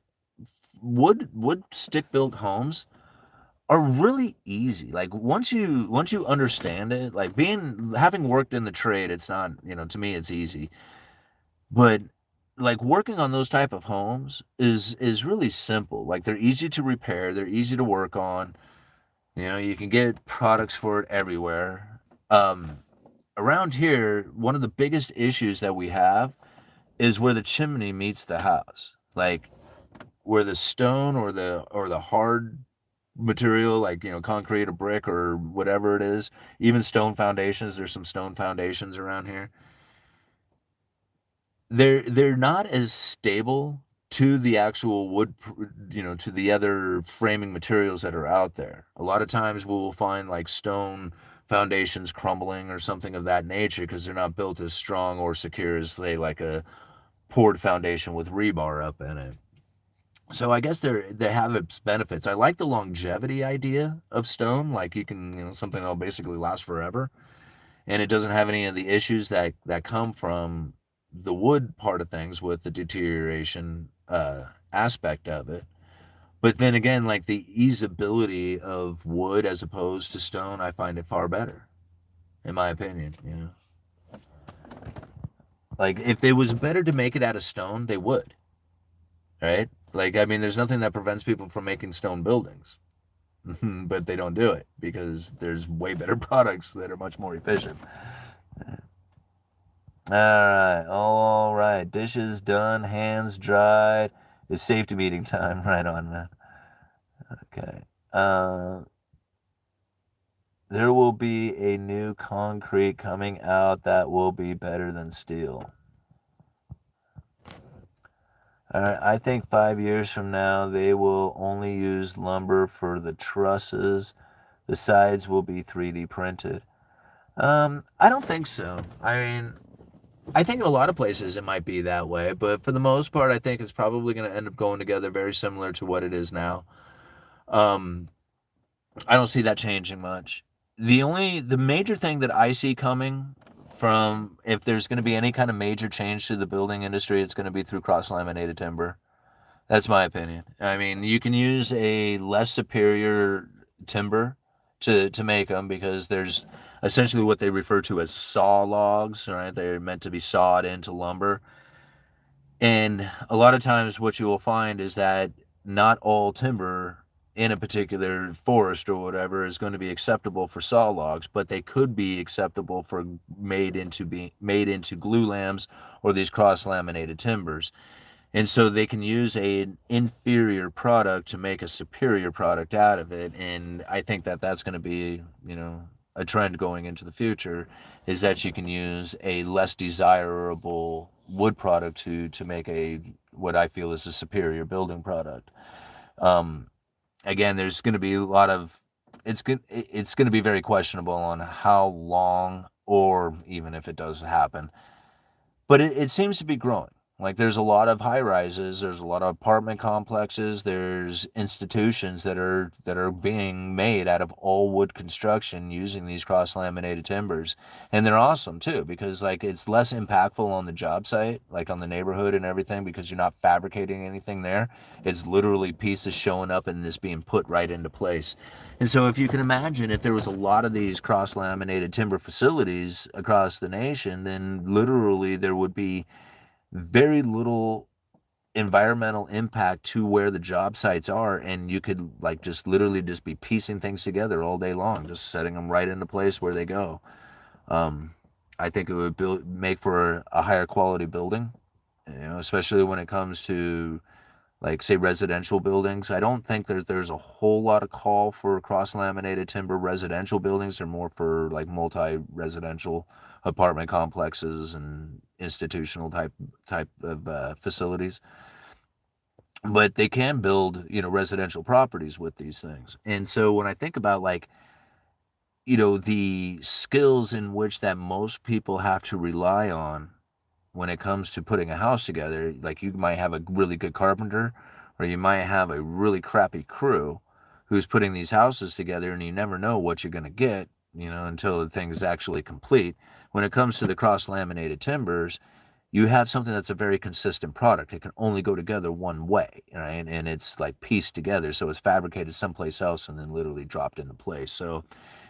wood stick built homes are really easy. Like once you understand it, like having worked in the trade, it's not, to me it's easy. But like working on those type of homes is really simple. Like they're easy to repair, they're easy to work on. You can get products for it everywhere. Around here, one of the biggest issues that we have is where the chimney meets the house. Like where the stone or the hard material, like concrete or brick or whatever it is, even stone foundations, there's some stone foundations around here, they're not as stable to the actual wood, to the other framing materials that are out there. A lot of times we'll find like stone foundations crumbling or something of that nature because they're not built as strong or secure as say like a poured foundation with rebar up in it. So I guess they have its benefits. I like the longevity idea of stone, like you can, something that'll basically last forever, and it doesn't have any of the issues that come from the wood part of things with the deterioration aspect of it. But then again, like the easeability of wood as opposed to stone, I find it far better, in my opinion. Like if it was better to make it out of stone, they would, right? Like I mean, there's nothing that prevents people from making stone buildings. But they don't do it because there's way better products that are much more efficient. All right. Dishes done, hands dried. It's safety meeting time. Right on, man. Okay. There will be a new concrete coming out that will be better than steel. I think 5 years from now, they will only use lumber for the trusses. The sides will be 3D printed. I don't think so. I mean, I think in a lot of places it might be that way, but for the most part, I think it's probably going to end up going together very similar to what it is now. Um, I don't see that changing much. The major thing that I see coming from, if there's going to be any kind of major change to the building industry, it's going to be through cross-laminated timber. That's my opinion. I mean, you can use a less superior timber to make them because there's essentially what they refer to as saw logs, right? They're meant to be sawed into lumber. And a lot of times, what you will find is that not all timber in a particular forest or whatever is going to be acceptable for saw logs, but they could be acceptable for made into glue lams or these cross laminated timbers. And so they can use an inferior product to make a superior product out of it. And I think that that's going to be, a trend going into the future, is that you can use a less desirable wood product to make a what I feel is a superior building product. Um, Again, there's going to be a lot of it's going to be very questionable on how long, or even if it does happen, but it seems to be growing. Like there's a lot of high rises, there's a lot of apartment complexes, there's institutions that are being made out of all wood construction using these cross laminated timbers. And they're awesome too, because like it's less impactful on the job site, like on the neighborhood and everything, because you're not fabricating anything there. It's literally pieces showing up and this being put right into place. And so if you can imagine, if there was a lot of these cross-laminated timber facilities across the nation, then literally there would be very little environmental impact to where the job sites are, and you could like just literally just be piecing things together all day long, just setting them right into place where they go. Um, I think it would make for a higher quality building, especially when it comes to like say residential buildings. I don't think there's a whole lot of call for cross laminated timber residential buildings. They're more for like multi-residential apartment complexes and institutional type of facilities. But they can build, residential properties with these things. And so when I think about like, the skills in which that most people have to rely on when it comes to putting a house together, like you might have a really good carpenter or you might have a really crappy crew who's putting these houses together, and you never know what you're going to get, until the thing is actually complete. When it comes to the cross laminated timbers, you have something that's a very consistent product. It can only go together one way, right? And it's like pieced together. So it's fabricated someplace else and then literally dropped into place. So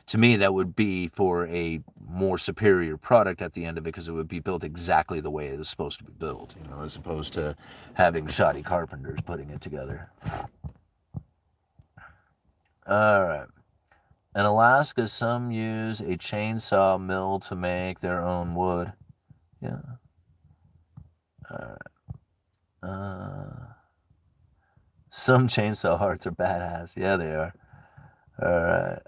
to me, that would be for a more superior product at the end of it, because it would be built exactly the way it is supposed to be built, as opposed to having shoddy carpenters putting it together. All right. In Alaska, some use a chainsaw mill to make their own wood. Yeah. All right. Some chainsaw hearts are badass. Yeah, they are. All right.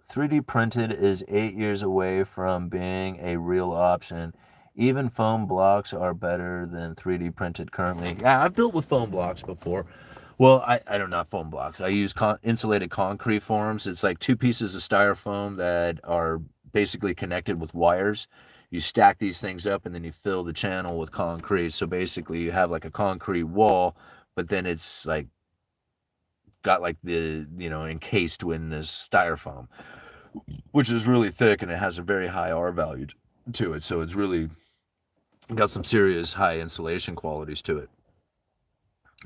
3D printed is 8 years away from being a real option. Even foam blocks are better than 3D printed currently. Yeah, I've built with foam blocks before. Well, I don't know, foam blocks. I use insulated concrete forms. It's like two pieces of styrofoam that are basically connected with wires. You stack these things up and then you fill the channel with concrete. So basically, you have like a concrete wall, but then it's like got like the, encased in this styrofoam, which is really thick and it has a very high R value to it. So it's really got some serious high insulation qualities to it.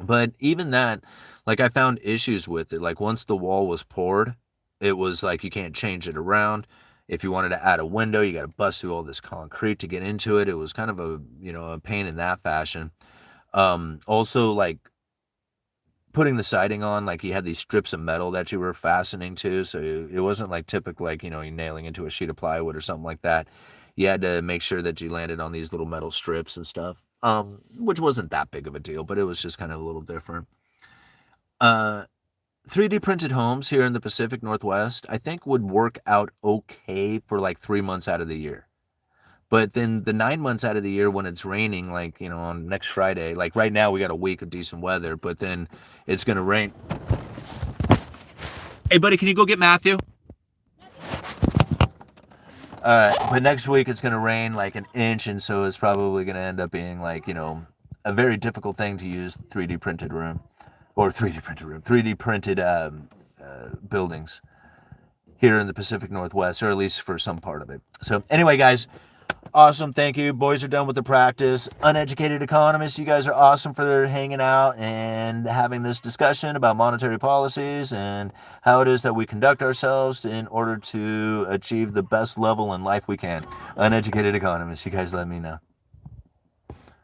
But even that, like I found issues with it. Like once the wall was poured, it was like you can't change it around. If you wanted to add a window, you got to bust through all this concrete to get into it. It was kind of a pain in that fashion. Also, like putting the siding on, like you had these strips of metal that you were fastening to, so it wasn't like typical, like you nailing into a sheet of plywood or something like that. You had to make sure that you landed on these little metal strips and stuff, which wasn't that big of a deal, but it was just kind of a little different. uh 3D printed homes here in the Pacific Northwest, I think would work out okay for like 3 months out of the year. But then the 9 months out of the year when it's raining, like, on next Friday, like right now we got a week of decent weather, but then it's going to rain. Hey, buddy, can you go get Matthew? But next week it's going to rain like an inch, and so it's probably going to end up being like, a very difficult thing to use 3D printed room, or 3D printed buildings here in the Pacific Northwest, or at least for some part of it. So anyway, guys, awesome. Thank you. Boys are done with the practice. Uneducated Economists, you guys are awesome for hanging out and having this discussion about monetary policies and how it is that we conduct ourselves in order to achieve the best level in life we can. Uneducated Economists, you guys let me know.